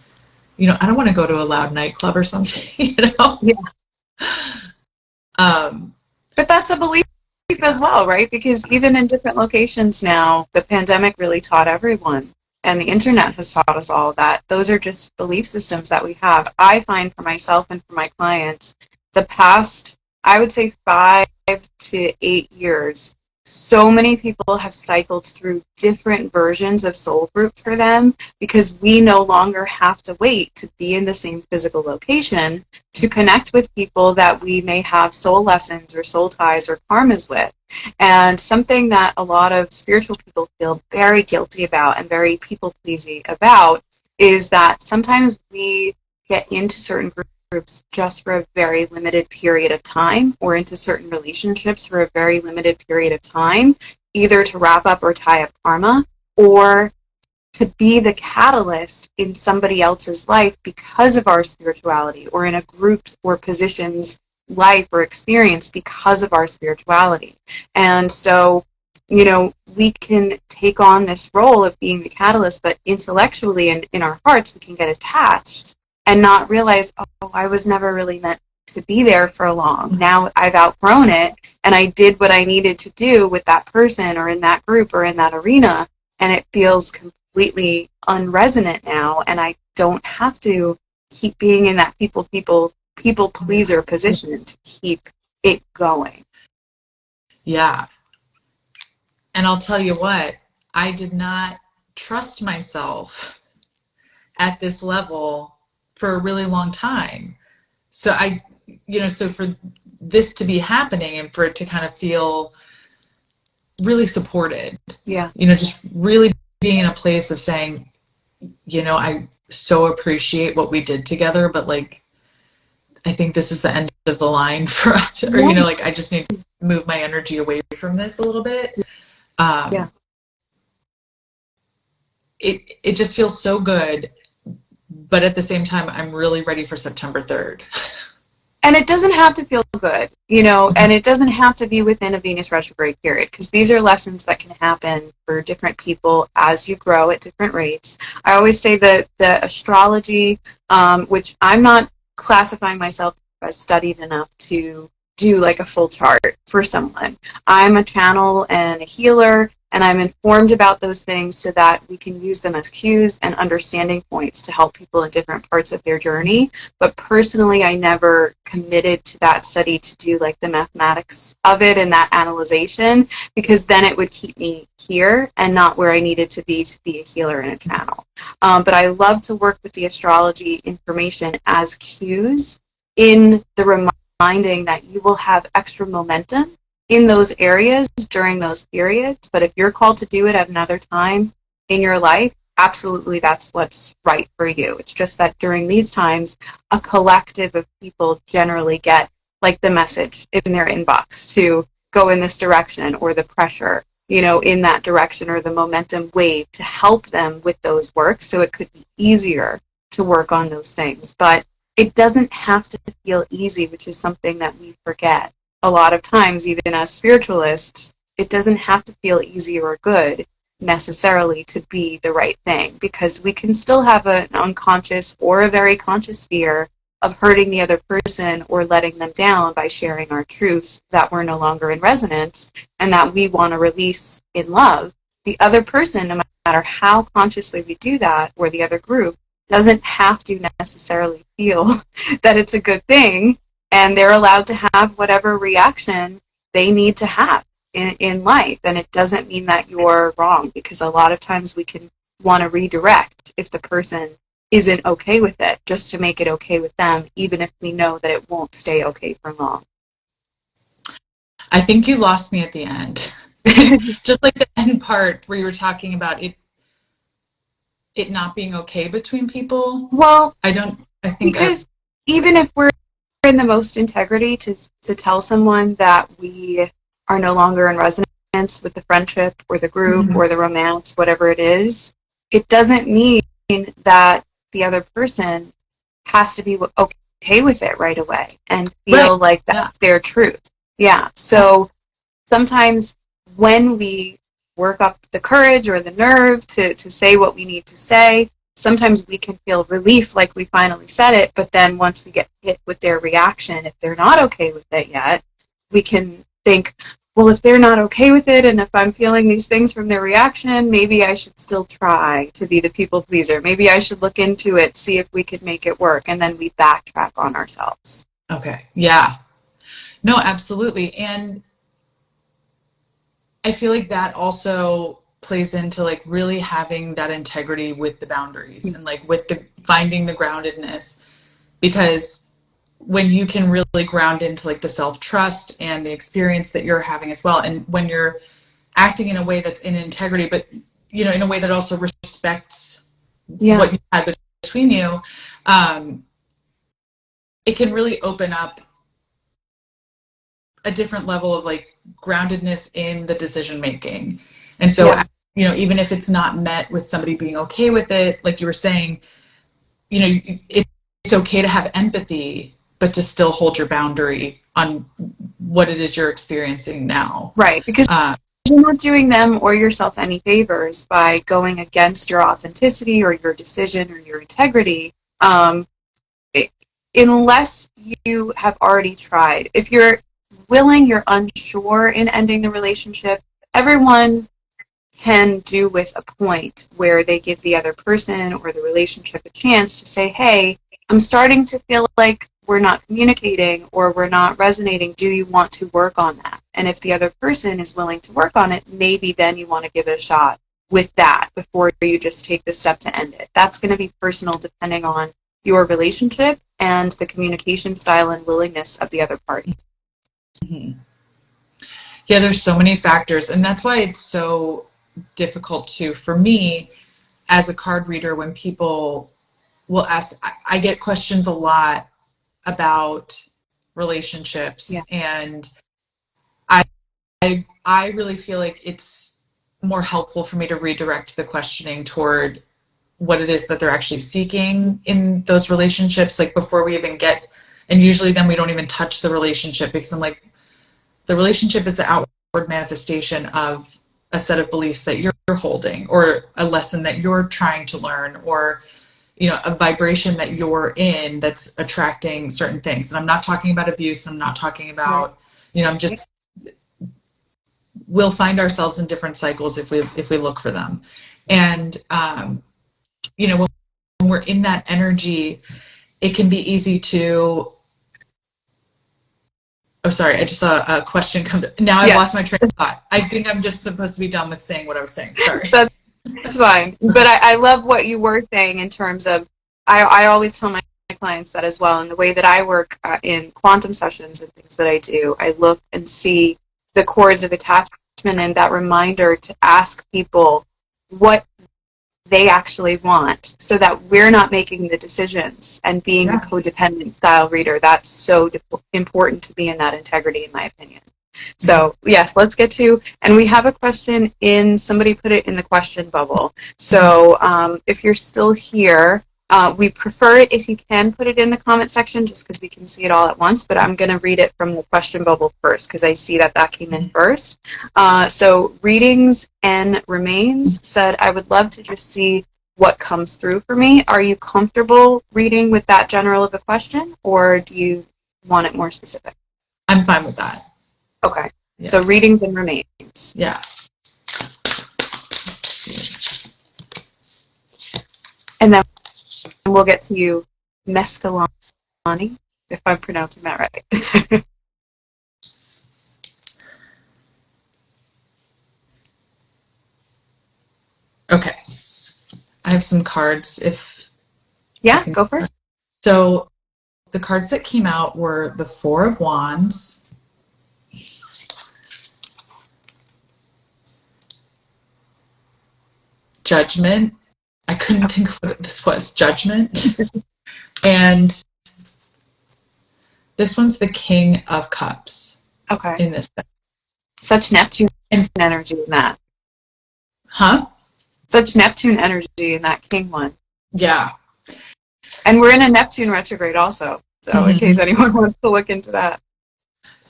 Speaker 2: I don't want to go to a loud nightclub or something,
Speaker 1: Yeah. But that's a belief group as well, right? Because even in different locations now, the pandemic really taught everyone, and the internet has taught us all that. Those are just belief systems that we have. I find for myself and for my clients, the past, I would say 5 to 8 years, so many people have cycled through different versions of soul group for them because we no longer have to wait to be in the same physical location to connect with people that we may have soul lessons or soul ties or karmas with. And something that a lot of spiritual people feel very guilty about and very people-pleasing about is that sometimes we get into certain groups just for a very limited period of time, or into certain relationships for a very limited period of time, either to wrap up or tie up karma, or to be the catalyst in somebody else's life because of our spirituality, or in a group or position's life or experience because of our spirituality. And so, you know, we can take on this role of being the catalyst, but intellectually and in our hearts, we can get attached and not realize, oh, I was never really meant to be there for long. Now I've outgrown it, and I did what I needed to do with that person or in that group or in that arena, and it feels completely unresonant now, and I don't have to keep being in that people pleaser position to keep it going.
Speaker 2: Yeah. And I'll tell you what, I did not trust myself at this level for a really long time. So so for this to be happening and for it to kind of feel really supported, just really being in a place of saying, I so appreciate what we did together, but like, I think this is the end of the line for us, or, I just need to move my energy away from this a little bit. It just feels so good. But at the same time, I'm really ready for September 3rd.
Speaker 1: And it doesn't have to feel good, and it doesn't have to be within a Venus retrograde period, because these are lessons that can happen for different people as you grow at different rates. I always say that the astrology, which I'm not classifying myself as studied enough to do like a full chart for someone. I'm a channel and a healer, and I'm informed about those things so that we can use them as cues and understanding points to help people in different parts of their journey. But personally, I never committed to that study to do like the mathematics of it and that analyzation, because then it would keep me here and not where I needed to be a healer and a channel. But I love to work with the astrology information as cues in the reminding that you will have extra momentum in those areas during those periods. But if you're called to do it at another time in your life, absolutely that's what's right for you. It's just that during these times, a collective of people generally get like the message in their inbox to go in this direction, or the pressure, in that direction, or the momentum wave to help them with those works. So it could be easier to work on those things. But it doesn't have to feel easy, which is something that we forget. A lot of times, even as spiritualists, it doesn't have to feel easy or good necessarily to be the right thing, because we can still have an unconscious or a very conscious fear of hurting the other person or letting them down by sharing our truths that we're no longer in resonance and that we want to release in love. The other person, no matter how consciously we do that, or the other group, doesn't have to necessarily feel that it's a good thing, and they're allowed to have whatever reaction they need to have in life. And it doesn't mean that you're wrong, because a lot of times we can want to redirect if the person isn't okay with it, just to make it okay with them, even if we know that it won't stay okay for long.
Speaker 2: I think you lost me at the end. Just like the end part where you were talking about it not being okay between people.
Speaker 1: Well,
Speaker 2: because
Speaker 1: even if we're in the most integrity to tell someone that we are no longer in resonance with the friendship or the group or the romance, whatever it is, it doesn't mean that the other person has to be okay with it right away and feel like that's their truth. Yeah. So sometimes when we work up the courage or the nerve to say what we need to say, sometimes we can feel relief like we finally said it, but then once we get hit with their reaction, if they're not okay with it yet, we can think, well, if they're not okay with it, and if I'm feeling these things from their reaction, maybe I should still try to be the people pleaser. Maybe I should look into it, see if we could make it work, and then we backtrack on ourselves.
Speaker 2: Okay. Yeah. No, absolutely. And I feel like that also plays into like really having that integrity with the boundaries and like with the finding the groundedness, because when you can really ground into like the self-trust and the experience that you're having as well, and when you're acting in a way that's in integrity, but you know, in a way that also respects what you had between you, it can really open up a different level of like groundedness in the decision making. And so you know, even if it's not met with somebody being okay with it, like you were saying, you know, it's okay to have empathy, but to still hold your boundary on what it is you're experiencing now.
Speaker 1: Right, because you're not doing them or yourself any favors by going against your authenticity or your decision or your integrity, unless you have already tried. If you're willing, you're unsure in ending the relationship, everyone can do with a point where they give the other person or the relationship a chance to say, hey, I'm starting to feel like we're not communicating or we're not resonating. Do you want to work on that? And if the other person is willing to work on it, maybe then you want to give it a shot with that before you just take the step to end it. That's going to be personal depending on your relationship and the communication style and willingness of the other party.
Speaker 2: Mm-hmm. Yeah, there's so many factors, and that's why it's so difficult to, for me as a card reader, when people will ask, I get questions a lot about relationships, and I really feel like it's more helpful for me to redirect the questioning toward what it is that they're actually seeking in those relationships, like before we even get, and usually then we don't even touch the relationship, because I'm like, the relationship is the outward manifestation of a set of beliefs that you're holding, or a lesson that you're trying to learn, or you know, a vibration that you're in that's attracting certain things. And I'm not talking about abuse. I'm not talking about, you know, I'm just, we'll find ourselves in different cycles if we look for them. And, you know, when we're in that energy, it can be easy to, oh, sorry, I just saw a question come. Now I've lost my train of thought. I think I'm just supposed to be done with saying what I was saying. Sorry.
Speaker 1: That's fine. But I love what you were saying in terms of, I always tell my clients that as well. And the way that I work in quantum sessions and things that I do, I look and see the cords of attachment and that reminder to ask people what they actually want, so that we're not making the decisions and being a codependent style reader. That's so important to be in that integrity, in my opinion. So yes, let's get to, and we have a question in, somebody put it in the question bubble. So if you're still here, we prefer it if you can put it in the comment section, just because we can see it all at once, but I'm going to read it from the question bubble first, because I see that that came in first. So Readings and Remains said, I would love to just see what comes through for me. Are you comfortable reading with that general of a question, or do you want it more specific?
Speaker 2: I'm fine with that.
Speaker 1: Okay. Yeah. So Readings and Remains.
Speaker 2: Yeah.
Speaker 1: And then we'll get to you, Mescalani, if I'm pronouncing that right.
Speaker 2: Okay. I have some cards if...
Speaker 1: Yeah, go first.
Speaker 2: So the cards that came out were the Four of Wands, Judgment. I couldn't think of what this was. Judgment. And this one's the King of Cups.
Speaker 1: Okay.
Speaker 2: In this thing.
Speaker 1: Such Neptune energy in that.
Speaker 2: Huh?
Speaker 1: Such Neptune energy in that King one.
Speaker 2: Yeah.
Speaker 1: And we're in a Neptune retrograde also. So in case anyone wants to look into that.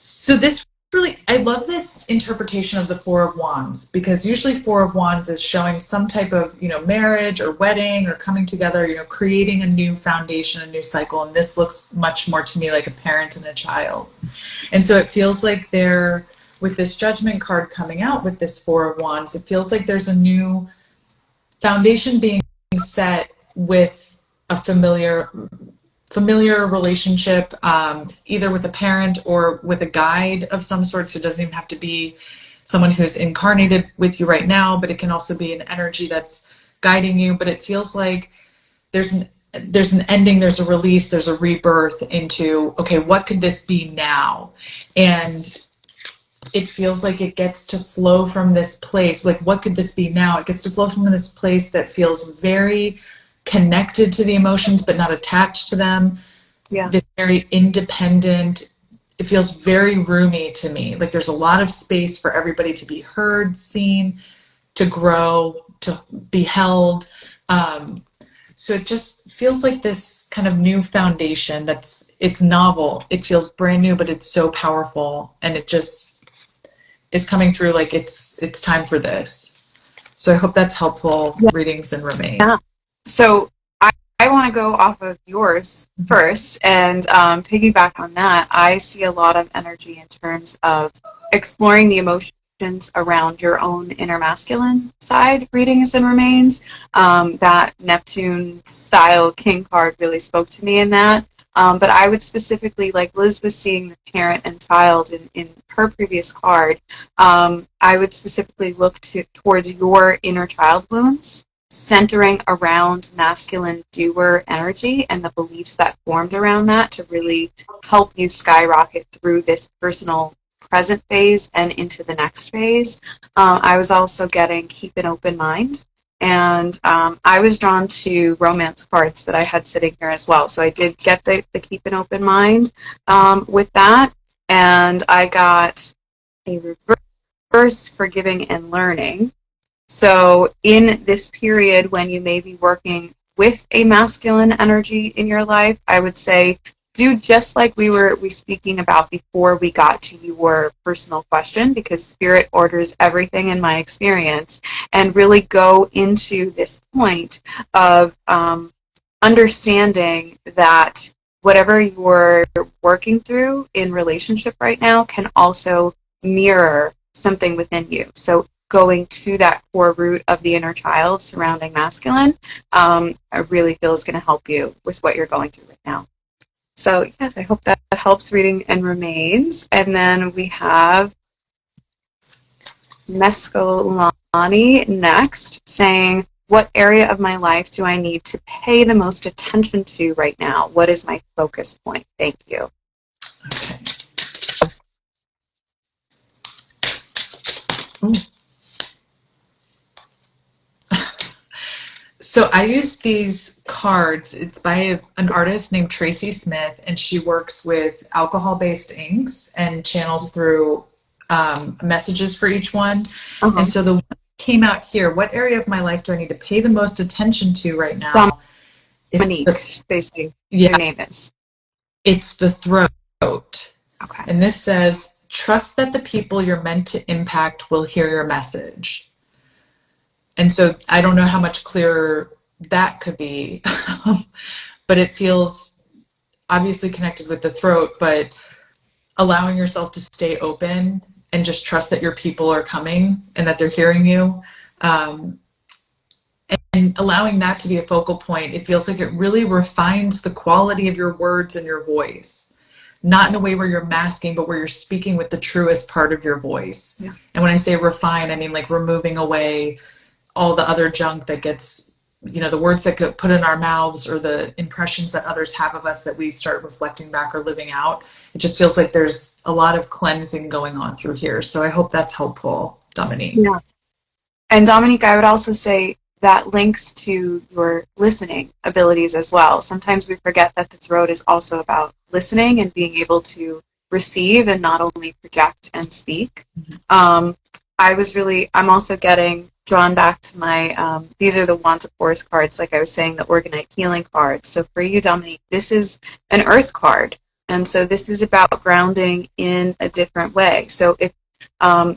Speaker 2: So this really, I love this interpretation of the Four of Wands, because usually Four of Wands is showing some type of, you know, marriage or wedding or coming together, you know, creating a new foundation, a new cycle. And this looks much more to me like a parent and a child. And so it feels like they're with this Judgment card coming out with this Four of Wands, it feels like there's a new foundation being set with a familiar relationship, either with a parent or with a guide of some sort. So it doesn't even have to be someone who's incarnated with you right now, but it can also be an energy that's guiding you. But it feels like there's an ending, there's a release, there's a rebirth into, okay, what could this be now? And it feels like it gets to flow from this place. Like, what could this be now? It gets to flow from this place that feels very connected to the emotions, but not attached to them.
Speaker 1: Yeah.
Speaker 2: This very independent, it feels very roomy to me. Like there's a lot of space for everybody to be heard, seen, to grow, to be held. So it just feels like this kind of new foundation it's novel. It feels brand new, but it's so powerful. And it just is coming through like it's time for this. So I hope that's helpful. Yeah. Readings and remain.
Speaker 3: Yeah. So I want to go off of yours first and piggyback on that. I see a lot of energy in terms of exploring the emotions around your own inner masculine side, readings and remains. That Neptune style king card really spoke to me in that. But I would specifically, like Liz was seeing the parent and child in her previous card, I would specifically look towards your inner child wounds, centering around masculine doer energy and the beliefs that formed around that to really help you skyrocket through this personal present phase and into the next phase. I was also getting keep an open mind. And I was drawn to romance cards that I had sitting here as well. So I did get the keep an open mind with that. And I got a reversed forgiving and learning. So in this period when you may be working with a masculine energy in your life, I would say do just like we speaking about before we got to your personal question, because Spirit orders everything in my experience, and really go into this point of understanding that whatever you're working through in relationship right now can also mirror something within you. So going to that core root of the inner child surrounding masculine, I really feel is going to help you with what you're going through right now. So yes, I hope that helps reading and remains. And then we have Mescalani next saying, what area of my life do I need to pay the most attention to right now? What is my focus point? Thank you.
Speaker 2: Okay. Ooh. So I use these cards. It's by an artist named Tracy Smith, and she works with alcohol-based inks and channels through messages for each one. And so the one that came out here, what area of my life do I need to pay the most attention to right now?
Speaker 3: Dominique, basically,
Speaker 2: yeah,
Speaker 3: your name is.
Speaker 2: It's the throat.
Speaker 3: Okay.
Speaker 2: And this says, trust that the people you're meant to impact will hear your message. And so I don't know how much clearer that could be, but it feels obviously connected with the throat, but allowing yourself to stay open and just trust that your people are coming and that they're hearing you. And allowing that to be a focal point, it feels like it really refines the quality of your words and your voice. Not in a way where you're masking, but where you're speaking with the truest part of your voice. Yeah. And when I say refine, I mean like removing away all the other junk that gets, the words that get put in our mouths or the impressions that others have of us that we start reflecting back or living out. It just feels like there's a lot of cleansing going on through here. So I hope that's helpful, Dominique.
Speaker 3: Yeah. And Dominique, I would also say that links to your listening abilities as well. Sometimes we forget that the throat is also about listening and being able to receive and not only project and speak. I'm also getting drawn back to my, these are the Wands of Force cards, like I was saying, the Organite Healing card. So for you, Dominique, this is an Earth card. And so this is about grounding in a different way. So if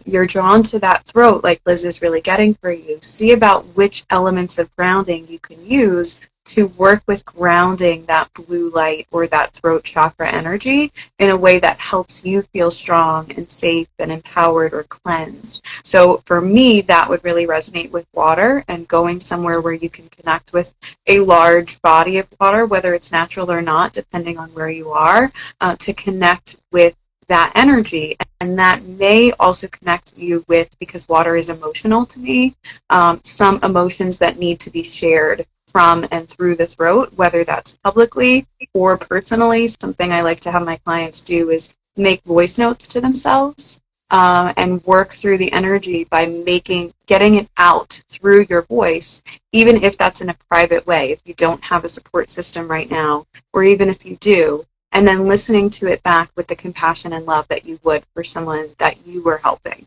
Speaker 3: you're drawn to that throat, like Liz is really getting for you, see about which elements of grounding you can use to work with grounding that blue light or that throat chakra energy in a way that helps you feel strong and safe and empowered or cleansed. So for me, that would really resonate with water and going somewhere where you can connect with a large body of water, whether it's natural or not, depending on where you are, to connect with that energy. And that may also connect you with, because water is emotional to me, some emotions that need to be shared from and through the throat, whether that's publicly or personally. Something I like to have my clients do is make voice notes to themselves and work through the energy by getting it out through your voice, even if that's in a private way, if you don't have a support system right now, or even if you do, and then listening to it back with the compassion and love that you would for someone that you were helping.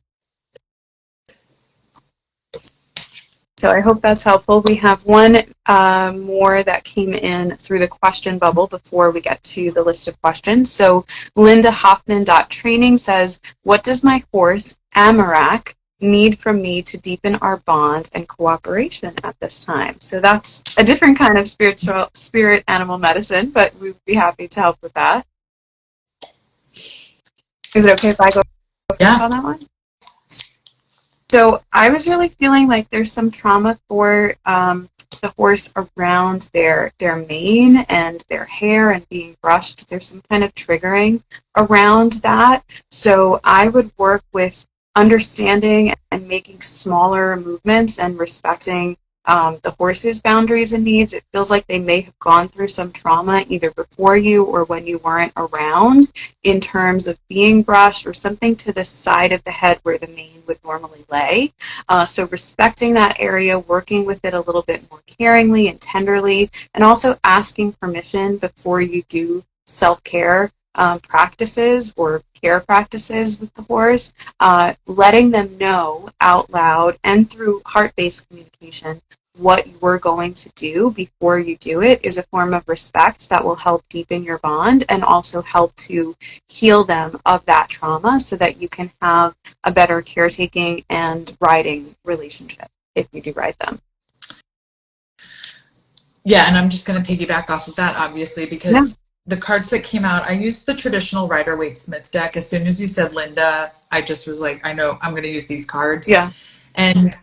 Speaker 3: So I hope that's helpful. We have one more that came in through the question bubble before we get to the list of questions. So Linda Hoffman.training says, what does my horse, Amarak, need from me to deepen our bond and cooperation at this time? So that's a different kind of spirit animal medicine, but we'd be happy to help with that. Is it okay if I go first on that one? So I was really feeling like there's some trauma for the horse around their mane and their hair and being brushed. There's some kind of triggering around that. So I would work with understanding and making smaller movements and respecting the horse's boundaries and needs. It feels like they may have gone through some trauma either before you or when you weren't around, in terms of being brushed or something to the side of the head where the mane would normally lay. So respecting that area, working with it a little bit more caringly and tenderly, and also asking permission before you do self-care practices or care practices with the horse, letting them know out loud and through heart-based communication what you're going to do before you do it is a form of respect that will help deepen your bond and also help to heal them of that trauma so that you can have a better caretaking and riding relationship if you do ride them.
Speaker 2: Yeah, and I'm just going to piggyback off of that, obviously, because the cards that came out, I used the traditional Rider-Waite-Smith deck. As soon as you said Linda, I just was like, I know I'm going to use these cards.
Speaker 3: Yeah.
Speaker 2: And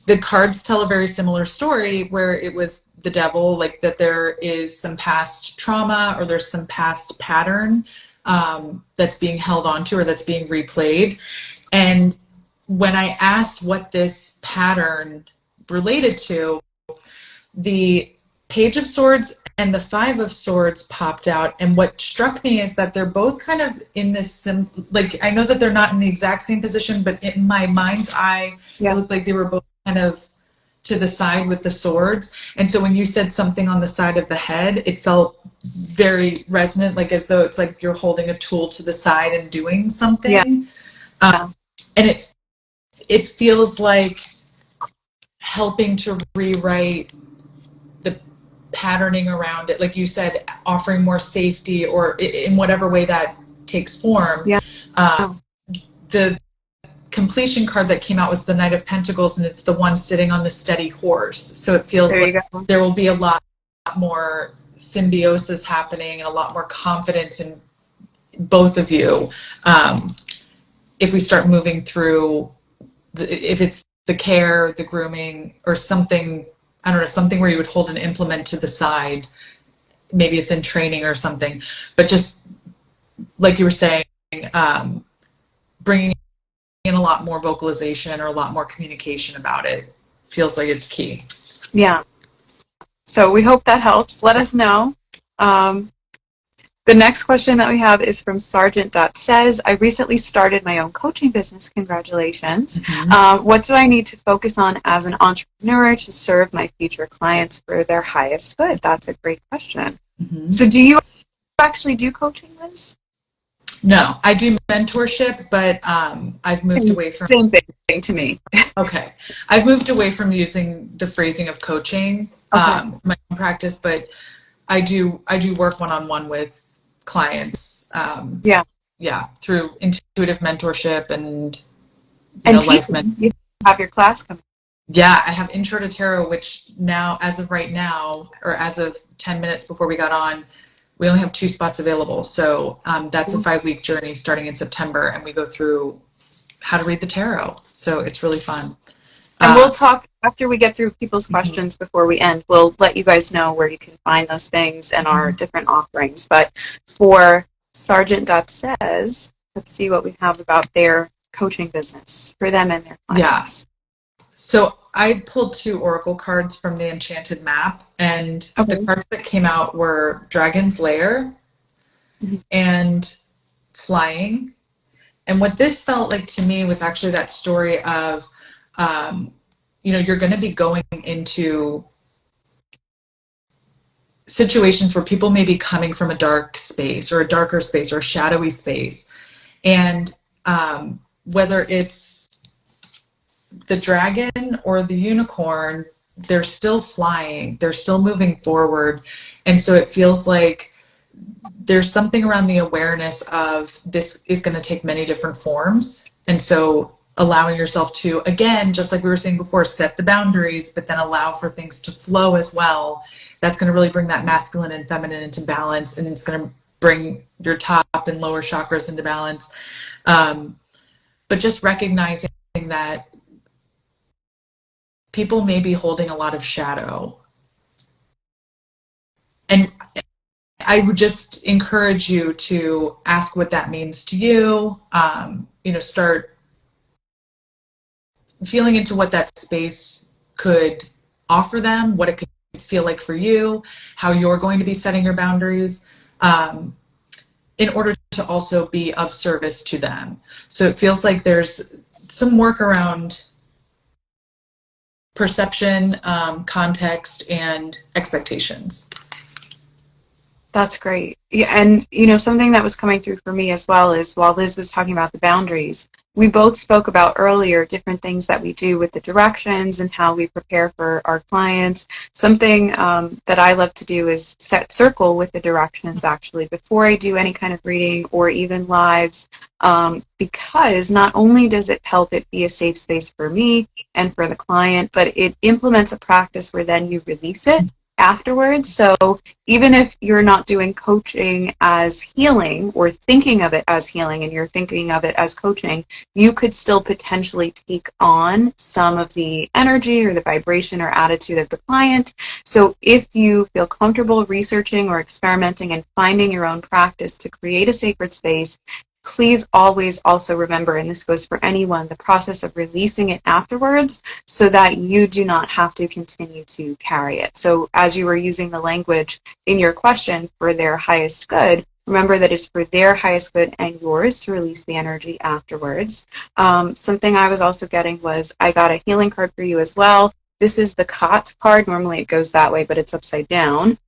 Speaker 2: the cards tell a very similar story where it was the devil, like that there is some past trauma or there's some past pattern that's being held onto or that's being replayed. And when I asked what this pattern related to, the Page of Swords and the Five of Swords popped out. And what struck me is that they're both kind of in this, like, I know that they're not in the exact same position, but in my mind's eye, it looked like they were both kind of to the side with the swords. And so when you said something on the side of the head, it felt very resonant, like as though it's like you're holding a tool to the side and doing something. And it feels like helping to rewrite the patterning around it, like you said, offering more safety or in whatever way that takes form. The completion card that came out was the Knight of Pentacles, and it's the one sitting on the steady horse. So it feels like there will be a lot more symbiosis happening and a lot more confidence in both of you if we start moving through if it's the care, the grooming, or something, I don't know, something where you would hold an implement to the side. Maybe it's in training or something, but just like you were saying, bringing in a lot more vocalization or a lot more communication about it feels like it's key.
Speaker 3: Yeah. So we hope that helps. Let us know. The next question that we have is from Sergeant.says, I recently started my own coaching business. Congratulations. What do I need to focus on as an entrepreneur to serve my future clients for their highest good? That's a great question. So do you actually do coaching, Liz?
Speaker 2: No, I do mentorship, but I've moved away from...
Speaker 3: Same thing to me.
Speaker 2: Okay. I've moved away from using the phrasing of coaching, my own practice, but I do work one-on-one with clients. Through intuitive mentorship and life mentorship.
Speaker 3: You have your class coming
Speaker 2: Yeah, I have Intro to Tarot, which now, as of right now, or as of 10 minutes before we got on, we only have 2 spots available. So that's a 5-week journey starting in September, and we go through how to read the tarot. So it's really fun.
Speaker 3: And we'll talk after we get through people's
Speaker 2: Mhm.
Speaker 3: questions before we end. We'll let you guys know where you can find those things and our different offerings. But for Sergeant Says, let's see what we have about their coaching business for them and their
Speaker 2: Yeah.
Speaker 3: clients.
Speaker 2: So I pulled 2 oracle cards from the Enchanted Map, and the
Speaker 3: Okay.
Speaker 2: cards that came out were Dragon's Lair
Speaker 3: Mhm.
Speaker 2: and Flying. And what this felt like to me was actually that story of, you're going to be going into situations where people may be coming from a dark space or a darker space or a shadowy space. And whether it's the dragon or the unicorn, they're still flying, they're still moving forward. And so it feels like there's something around the awareness of this is going to take many different forms. And so allowing yourself to, again, just like we were saying before, set the boundaries, but then allow for things to flow as well. That's going to really bring that masculine and feminine into balance, and it's going to bring your top and lower chakras into balance. But just recognizing that people may be holding a lot of shadow. And I would just encourage you to ask what that means to you. Start feeling into what that space could offer them, what it could feel like for you, how you're going to be setting your boundaries, in order to also be of service to them. So it feels like there's some work around perception, context, and expectations.
Speaker 3: That's great. Yeah, and something that was coming through for me as well is while Liz was talking about the boundaries, we both spoke about earlier different things that we do with the directions and how we prepare for our clients. Something that I love to do is set circle with the directions actually before I do any kind of reading or even lives, because not only does it help it be a safe space for me and for the client, but it implements a practice where then you release it afterwards. So even if you're not doing coaching as healing or thinking of it as healing and you're thinking of it as coaching, you could still potentially take on some of the energy or the vibration or attitude of the client. So if you feel comfortable researching or experimenting and finding your own practice to create a sacred space, please always also remember, and this goes for anyone, the process of releasing it afterwards so that you do not have to continue to carry it. So as you were using the language in your question for their highest good, remember that it's for their highest good and yours to release the energy afterwards. Something I was also getting was I got a healing card for you as well. This is the Cot card. Normally it goes that way, but it's upside down.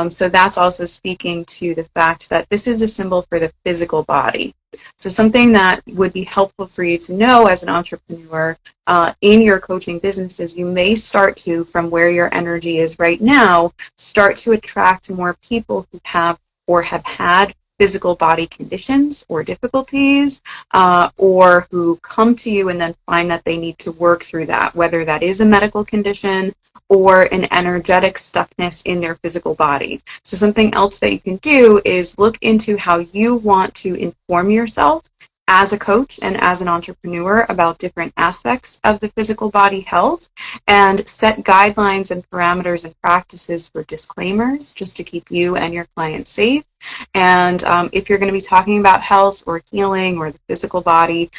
Speaker 3: So that's also speaking to the fact that this is a symbol for the physical body. So something that would be helpful for you to know as an entrepreneur in your coaching businesses, you may start to, from where your energy is right now, start to attract more people who have or have had physical body conditions or difficulties, or who come to you and then find that they need to work through that, whether that is a medical condition or an energetic stuckness in their physical body. So something else that you can do is look into how you want to inform yourself as a coach and as an entrepreneur about different aspects of the physical body health, and set guidelines and parameters and practices for disclaimers just to keep you and your clients safe. And if you're going to be talking about health or healing or the physical body,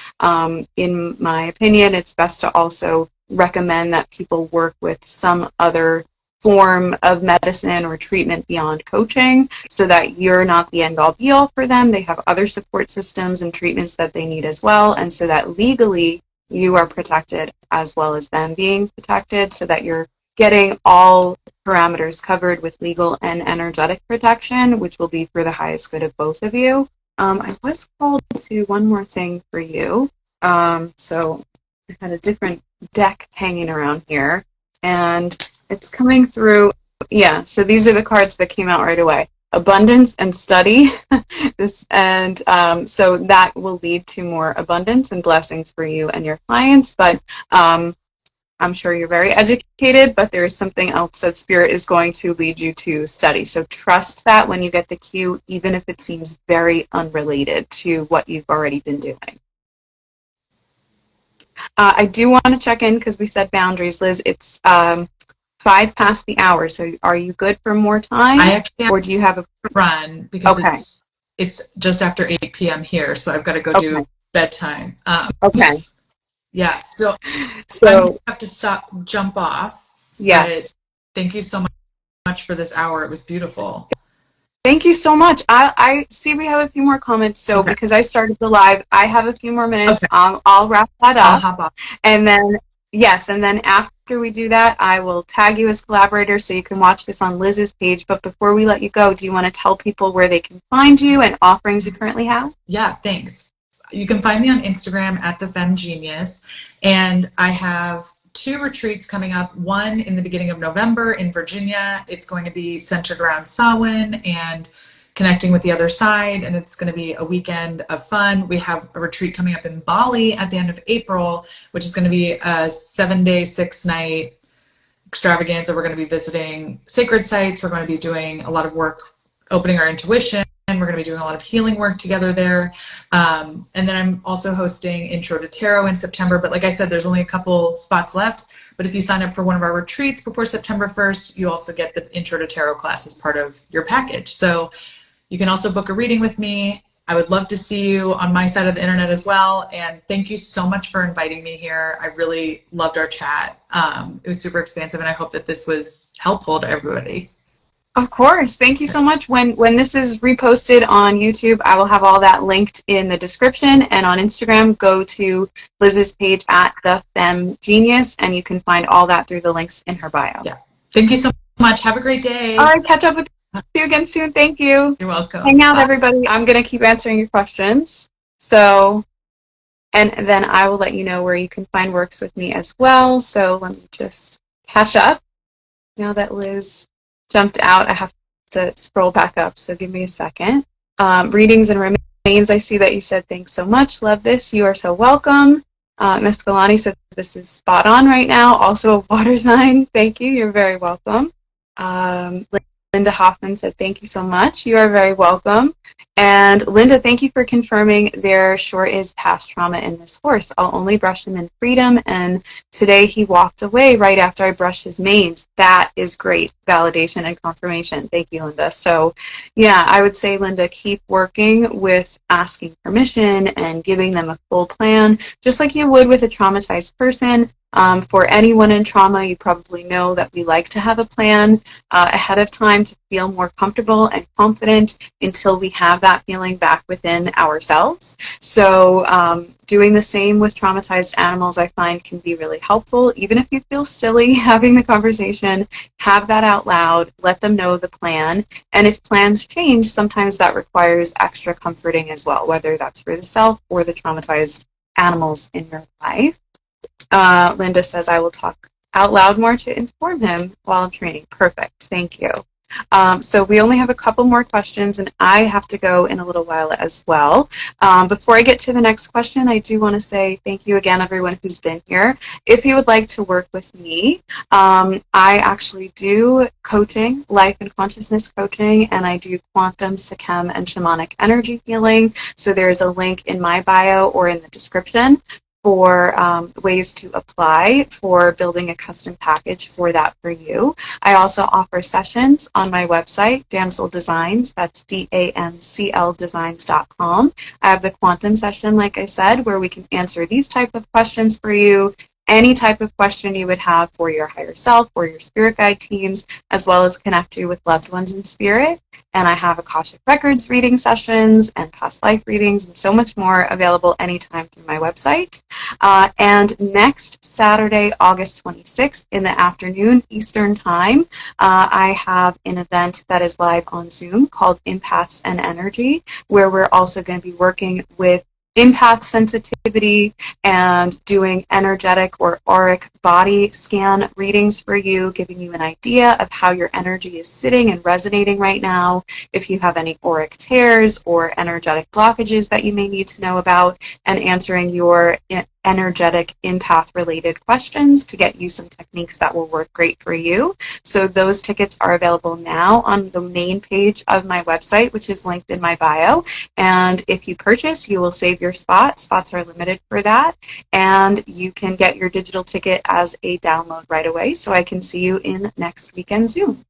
Speaker 3: in my opinion, it's best to also recommend that people work with some other form of medicine or treatment beyond coaching so that you're not the end all be all for them. They have other support systems and treatments that they need as well, and so that legally you are protected as well as them being protected, so that you're getting all parameters covered with legal and energetic protection, which will be for the highest good of both of you. I was called to one more thing for you. So I had a different deck hanging around here, and it's coming through. Yeah, so these are the cards that came out right away. Abundance and study. So that will lead to more abundance and blessings for you and your clients. But I'm sure you're very educated, but there is something else that Spirit is going to lead you to study. So trust that when you get the cue, even if it seems very unrelated to what you've already been doing. I do want to check in because we said boundaries, Liz. It's 5 past the hour, so are you good for more time?
Speaker 2: I actually
Speaker 3: or do you have a
Speaker 2: run because it's just after 8 p.m. here, so I've got to go do bedtime.
Speaker 3: Okay.
Speaker 2: Yeah, so I'm going to have to jump off.
Speaker 3: Yes.
Speaker 2: But thank you so much for this hour. It was beautiful.
Speaker 3: Thank you so much. I see we have a few more comments. So because I started the live, I have a few more minutes. I'll wrap that up.
Speaker 2: I'll hop off.
Speaker 3: And then, yes, and then after we do that, I will tag you as collaborator so you can watch this on Liz's page. But before we let you go, do you want to tell people where they can find you and offerings you currently have?
Speaker 2: Yeah, thanks. You can find me on Instagram at the Femme Genius. And I have 2 retreats coming up, one in the beginning of November in Virginia. It's going to be centered around Samhain and connecting with the other side, and it's going to be a weekend of fun. We have a retreat coming up in Bali at the end of April, which is going to be a 7-day, 6-night extravaganza. We're going to be visiting sacred sites. We're going to be doing a lot of work opening our intuition. And we're going to be doing a lot of healing work together there. And then I'm also hosting Intro to Tarot in September. But like I said, there's only a couple spots left. But if you sign up for one of our retreats before September 1st, you also get the Intro to Tarot class as part of your package. So you can also book a reading with me. I would love to see you on my side of the internet as well. And thank you so much for inviting me here. I really loved our chat. It was super expansive, and I hope that this was helpful to everybody.
Speaker 3: Of course. Thank you so much. When this is reposted on YouTube, I will have all that linked in the description. And on Instagram, go to Liz's page at The Femme Genius, and you can find all that through the links in her bio.
Speaker 2: Yeah. Thank you so much. Have a great day.
Speaker 3: All right. Catch up with you again soon. Thank you.
Speaker 2: You're welcome.
Speaker 3: Hang out, everybody. I'm going to keep answering your questions. So, and then I will let you know where you can find works with me as well. So let me just catch up. Now that Liz jumped out, I have to scroll back up, so give me a second. Readings and remains, I see that you said thanks so much, love this, you are so welcome. Miss Galani said this is spot on right now, also a water sign, thank you, you're very welcome. Linda Hoffman said thank you so much, you are very welcome. And Linda, thank you for confirming there sure is past trauma in this horse. I'll only brush him in freedom, and today he walked away right after I brushed his manes. That is great validation and confirmation. Thank you, Linda. So yeah, I would say, Linda, keep working with asking permission and giving them a full plan, just like you would with a traumatized person. For anyone in trauma, you probably know that we like to have a plan ahead of time to feel more comfortable and confident until we have that feeling back within ourselves. So doing the same with traumatized animals, I find, can be really helpful. Even if you feel silly having the conversation, have that out loud, let them know the plan. And if plans change, sometimes that requires extra comforting as well, whether that's for the self or the traumatized animals in your life. Linda says, I will talk out loud more to inform him while I'm training. Perfect. Thank you. So we only have a couple more questions, and I have to go in a little while as well. Before I get to the next question, I do want to say thank you again, everyone who's been here. If you would like to work with me, I actually do coaching, life and consciousness coaching, and I do quantum, Sikhem, and shamanic energy healing. So there's a link in my bio or in the description for ways to apply for building a custom package for that for you. I also offer sessions on my website, Damsel Designs, that's DAMCL designs.com. I have the quantum session, like I said, where we can answer these type of questions for you, any type of question you would have for your higher self or your spirit guide teams, as well as connect you with loved ones in spirit. And I have Akashic Records reading sessions and past life readings and so much more available anytime through my website. And next Saturday, August 26th in the afternoon Eastern Time, I have an event that is live on Zoom called Empaths and Energy, where we're also going to be working with empath sensitivity and doing energetic or auric body scan readings for you, giving you an idea of how your energy is sitting and resonating right now, if you have any auric tears or energetic blockages that you may need to know about, and answering your energetic empath related questions to get you some techniques that will work great for you. So those tickets are available now on the main page of my website, which is linked in my bio. And if you purchase, you will save your spot. Spots are limited for that. And you can get your digital ticket as a download right away. So I can see you in next weekend Zoom.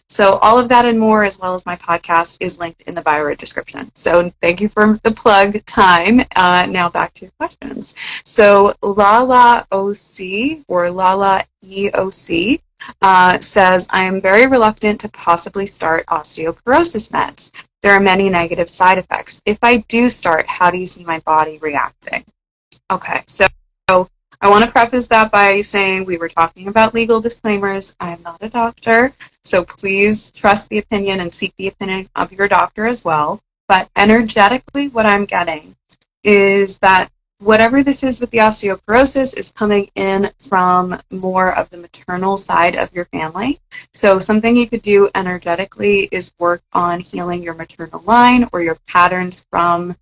Speaker 3: So all of that and more, as well as my podcast, is linked in the bio description. So thank you for the plug time. Now back to your questions. So Lala OC, or Lala EOC, says, I am very reluctant to possibly start osteoporosis meds. There are many negative side effects. If I do start, how do you see my body reacting? Okay, so I want to preface that by saying we were talking about legal disclaimers. I am not a doctor, so please trust the opinion and seek the opinion of your doctor as well. But energetically, what I'm getting is that whatever this is with the osteoporosis is coming in from more of the maternal side of your family. So something you could do energetically is work on healing your maternal line or your patterns from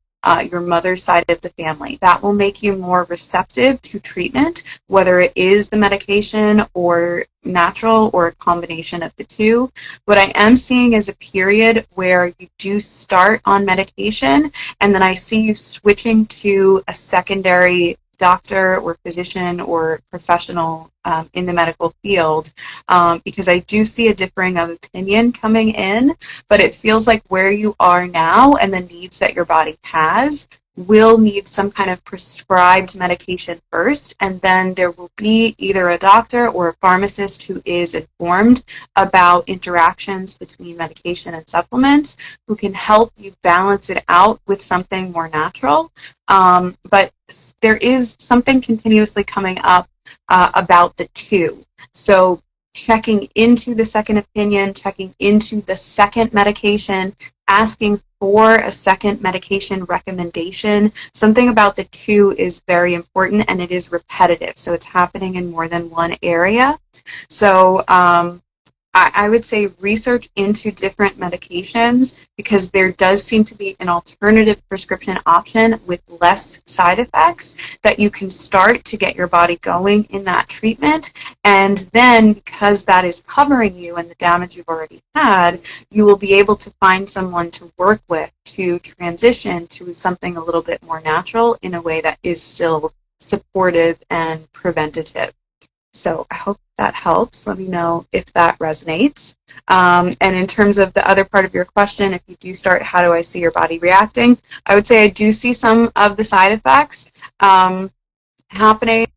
Speaker 3: your mother's side of the family. That will make you more receptive to treatment, whether it is the medication or natural or a combination of the two. What I am seeing is a period where you do start on medication, and then I see you switching to a secondary doctor or physician or professional in the medical field, because I do see a differing of opinion coming in, but it feels like where you are now and the needs that your body has will need some kind of prescribed medication first, and then there will be either a doctor or a pharmacist who is informed about interactions between medication and supplements who can help you balance it out with something more natural. But there is something continuously coming up about the two. So checking into the second opinion, checking into the second medication, asking for a second medication recommendation. Something about the two is very important, and it is repetitive. So it's happening in more than one area. So I would say research into different medications, because there does seem to be an alternative prescription option with less side effects that you can start to get your body going in that treatment. And then, because that is covering you and the damage you've already had, you will be able to find someone to work with to transition to something a little bit more natural in a way that is still supportive and preventative. So I hope that helps. Let me know if that resonates. And in terms of the other part of your question, if you do start, how do I see your body reacting? I would say I do see some of the side effects happening.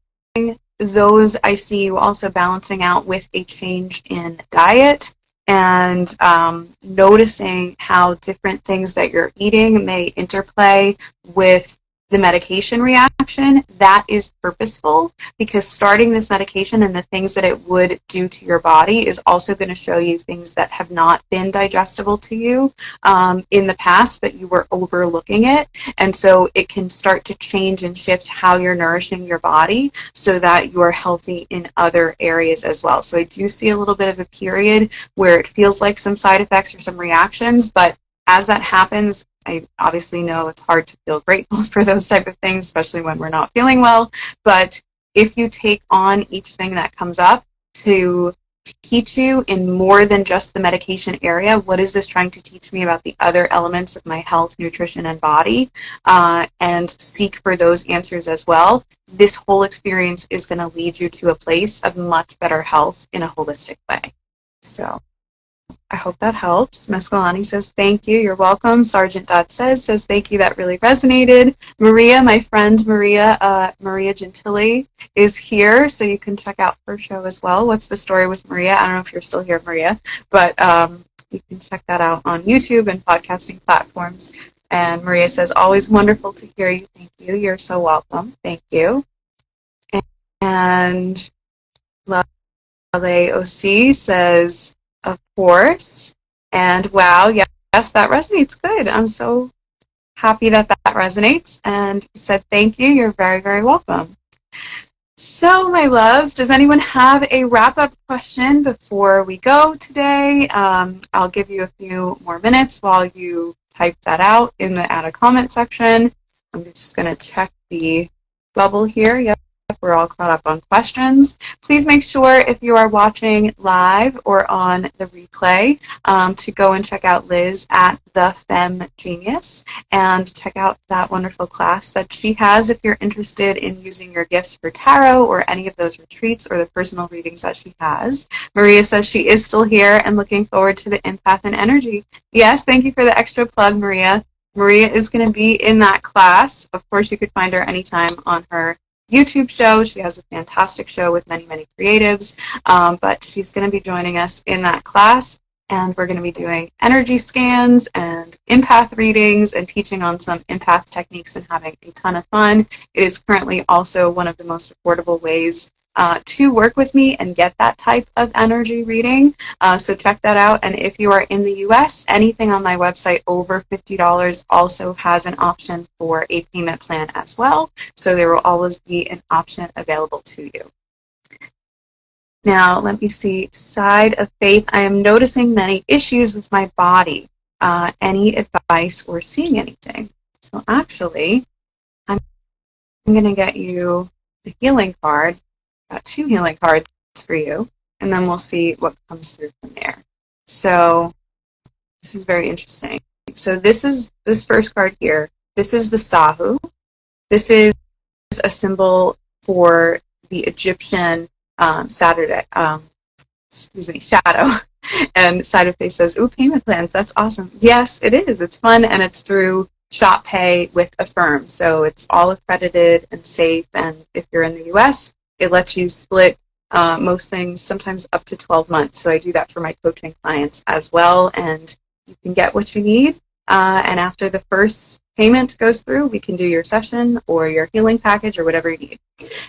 Speaker 3: Those I see you also balancing out with a change in diet and noticing how different things that you're eating may interplay with the medication reaction. That is purposeful, because starting this medication and the things that it would do to your body is also going to show you things that have not been digestible to you in the past, but you were overlooking it. And so it can start to change and shift how you're nourishing your body so that you're healthy in other areas as well. So I do see a little bit of a period where it feels like some side effects or some reactions, but as that happens, I obviously know it's hard to feel grateful for those type of things, especially when we're not feeling well. But if you take on each thing that comes up to teach you in more than just the medication area, what is this trying to teach me about the other elements of my health, nutrition, and body, and seek for those answers as well, this whole experience is going to lead you to a place of much better health in a holistic way. So I hope that helps. Mescalani says, thank you. You're welcome. Sergeant Dot says thank you. That really resonated. Maria, my friend Maria Gentili is here, so you can check out her show as well. What's the Story with Maria? I don't know if you're still here, Maria, but you can check that out on YouTube and podcasting platforms. And Maria says, always wonderful to hear you. Thank you. You're so welcome. Thank you. And Lale OC says, of course. And wow, yes, that resonates good. I'm so happy that that resonates and said thank you. You're very, very welcome. So, my loves, does anyone have a wrap-up question before we go today? I'll give you a few more minutes while you type that out in the add a comment section. I'm just going to check the bubble here. Yep, we're all caught up on questions. Please make sure if you are watching live or on the replay to go and check out Liz at The Femme Genius and check out that wonderful class that she has if you're interested in using your gifts for tarot or any of those retreats or the personal readings that she has. Maria says she is still here and looking forward to the empath and energy. Yes, thank you for the extra plug, Maria. Maria is going to be in that class. Of course, you could find her anytime on her YouTube show. She has a fantastic show with many, many creatives, but she's going to be joining us in that class, and we're going to be doing energy scans and empath readings and teaching on some empath techniques and having a ton of fun. It is currently also one of the most affordable ways to work with me and get that type of energy reading. So check that out. And if you are in the US, anything on my website over $50 also has an option for a payment plan as well. So there will always be an option available to you. Now, let me see. Side of faith, I am noticing many issues with my body. Any advice or seeing anything? So actually, I'm going to get you the healing card. Got 2 healing cards for you, and then we'll see what comes through from there. So this is very interesting. So this first card here. This is the Sahu. This is a symbol for the Egyptian shadow. And Side of Faith says, ooh, payment plans, that's awesome. Yes, it is. It's fun, and it's through Shop Pay with Affirm. So it's all accredited and safe, and if you're in the US, it lets you split most things, sometimes up to 12 months. So I do that for my coaching clients as well, and you can get what you need. And after the first payment goes through, we can do your session or your healing package or whatever you need.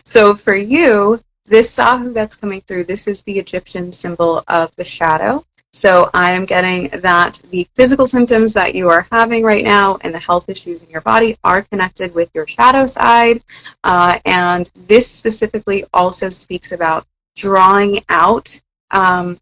Speaker 3: So for you, this Sahu that's coming through, this is the Egyptian symbol of the shadow. So I am getting that the physical symptoms that you are having right now and the health issues in your body are connected with your shadow side. And this specifically also speaks about drawing out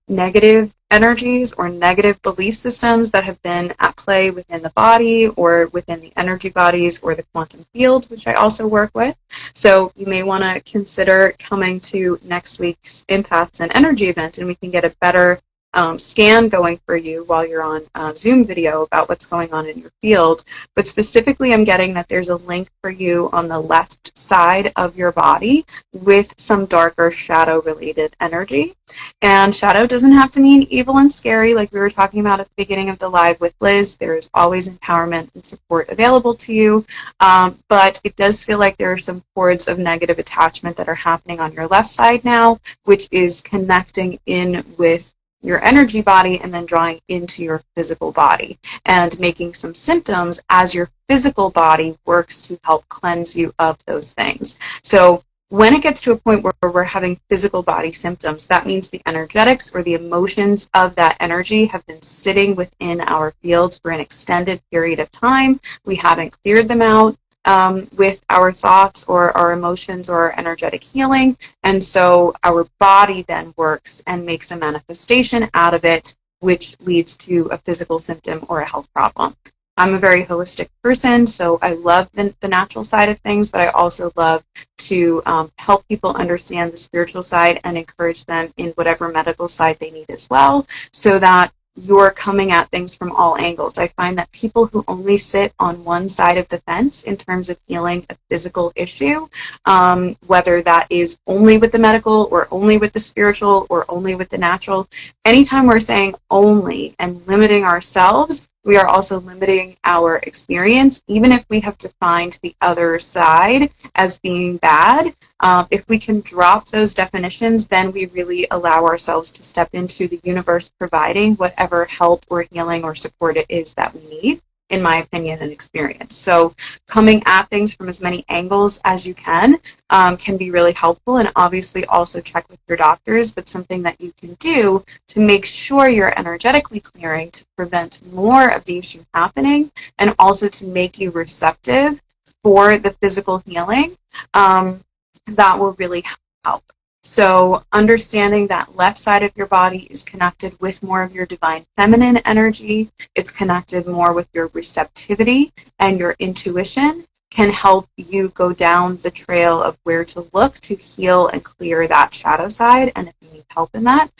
Speaker 3: negative energies or negative belief systems that have been at play within the body or within the energy bodies or the quantum field, which I also work with. So you may want to consider coming to next week's Empaths and Energy event, and we can get a better scan going for you while you're on Zoom video about what's going on in your field. But specifically, I'm getting that there's a link for you on the left side of your body with some darker shadow-related energy. And shadow doesn't have to mean evil and scary, like we were talking about at the beginning of the live with Liz. There's always empowerment and support available to you. But it does feel like there are some cords of negative attachment that are happening on your left side now, which is connecting in with your energy body and then drawing into your physical body and making some symptoms as your physical body works to help cleanse you of those things. So when it gets to a point where we're having physical body symptoms, that means the energetics or the emotions of that energy have been sitting within our field for an extended period of time. We haven't cleared them out with our thoughts or our emotions or our energetic healing. And so our body then works and makes a manifestation out of it, which leads to a physical symptom or a health problem. I'm a very holistic person, so I love the natural side of things, but I also love to help people understand the spiritual side and encourage them in whatever medical side they need as well, so that you're coming at things from all angles. I find that people who only sit on one side of the fence in terms of healing a physical issue, whether that is only with the medical or only with the spiritual or only with the natural, anytime we're saying only and limiting ourselves, we are also limiting our experience, even if we have defined the other side as being bad. If we can drop those definitions, then we really allow ourselves to step into the universe providing whatever help or healing or support it is that we need. in my opinion and experience. So coming at things from as many angles as you can be really helpful, and obviously also check with your doctors, but something that you can do to make sure you're energetically clearing to prevent more of the issue happening, and also to make you receptive for the physical healing, that will really help. So understanding that left side of your body is connected with more of your divine feminine energy, it's connected more with your receptivity and your intuition, can help you go down the trail of where to look to heal and clear that shadow side. And if you need help in that,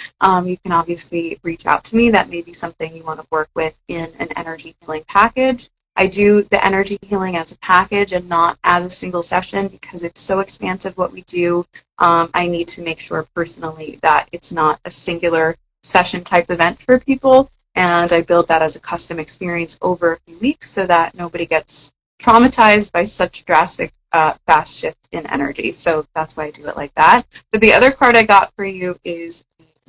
Speaker 3: you can obviously reach out to me. That may be something you want to work with in an energy healing package. I do the energy healing as a package and not as a single session because it's so expansive what we do. I need to make sure personally that it's not a singular session type event for people, and I build that as a custom experience over a few weeks so that nobody gets traumatized by such drastic fast shift in energy. So that's why I do it like that. But the other card I got for you is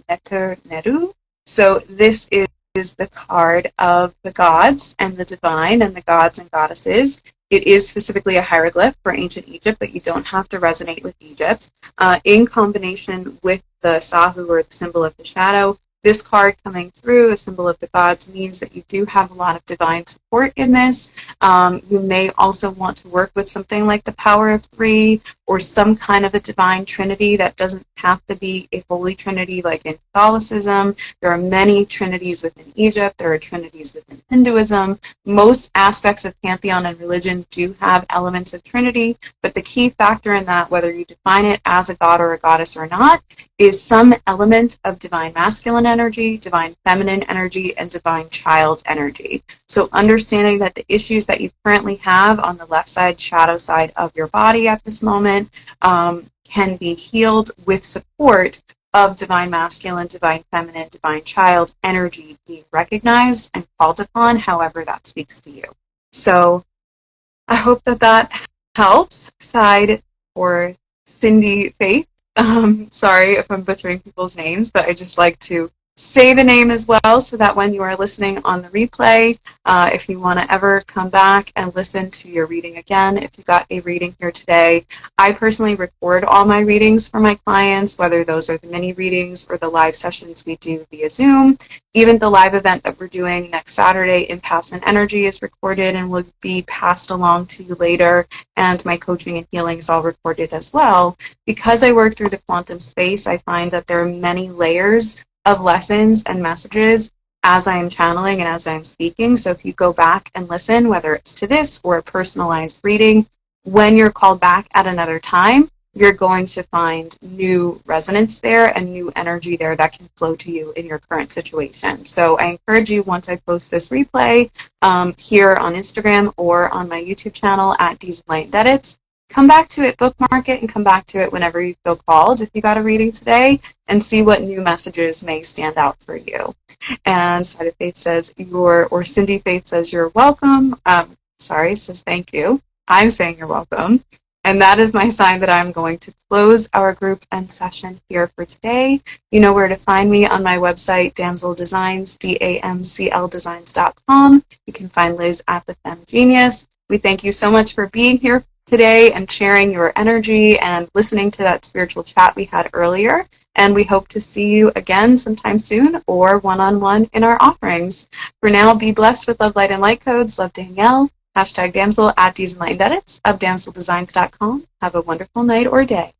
Speaker 3: Neter Neru. So this is the card of the gods and the divine and the gods and goddesses. It is specifically a hieroglyph for ancient Egypt, but you don't have to resonate with Egypt. In combination with the Sahu, or the symbol of the shadow, this card coming through, a symbol of the gods, means that you do have a lot of divine support in this. You may also want to work with something like the power of three or some kind of a divine trinity. That doesn't have to be a holy trinity like in Catholicism. There are many trinities within Egypt. There are trinities within Hinduism. Most aspects of pantheon and religion do have elements of trinity, but the key factor in that, whether you define it as a god or a goddess or not, is some element of divine masculine energy, divine feminine energy, and divine child energy. So understanding that the issues that you currently have on the left side, shadow side of your body at this moment can be healed with support of divine masculine, divine feminine, divine child energy being recognized and called upon, however that speaks to you. So I hope that that helps. Side or Cindy Faith. Sorry if I'm butchering people's names, but I just like to say the name as well so that when you are listening on the replay, if you want to ever come back and listen to your reading again, if you got a reading here today, I personally record all my readings for my clients, whether those are the mini readings or the live sessions we do via Zoom. Even the live event that we're doing next Saturday, Impasse and Energy, is recorded and will be passed along to you later, and my coaching and healing is all recorded as well. Because I work through the quantum space, I find that there are many layers of lessons and messages as I am channeling and as I am speaking. So if you go back and listen, whether it's to this or a personalized reading, when you're called back at another time, you're going to find new resonance there and new energy there that can flow to you in your current situation. So I encourage you, once I post this replay here on Instagram or on my YouTube channel at Blessed𓆤 Edits, come back to it, bookmark it, and come back to it whenever you feel called if you got a reading today, and see what new messages may stand out for you. And Side of Faith says or Cindy Faith says you're welcome. Says thank you. I'm saying you're welcome. And that is my sign that I'm going to close our group and session here for today. You know where to find me on my website, Damsel Designs, DAMCLdesigns.com. You can find Liz at the Femme Genius. We thank you so much for being here today and sharing your energy and listening to that spiritual chat we had earlier. And we hope to see you again sometime soon or one-on-one in our offerings. For now, be blessed with love, light, and light codes. Love, Danielle. #Damsel at Blessed𓆤 Edits of DamselDesigns.com. Have a wonderful night or day.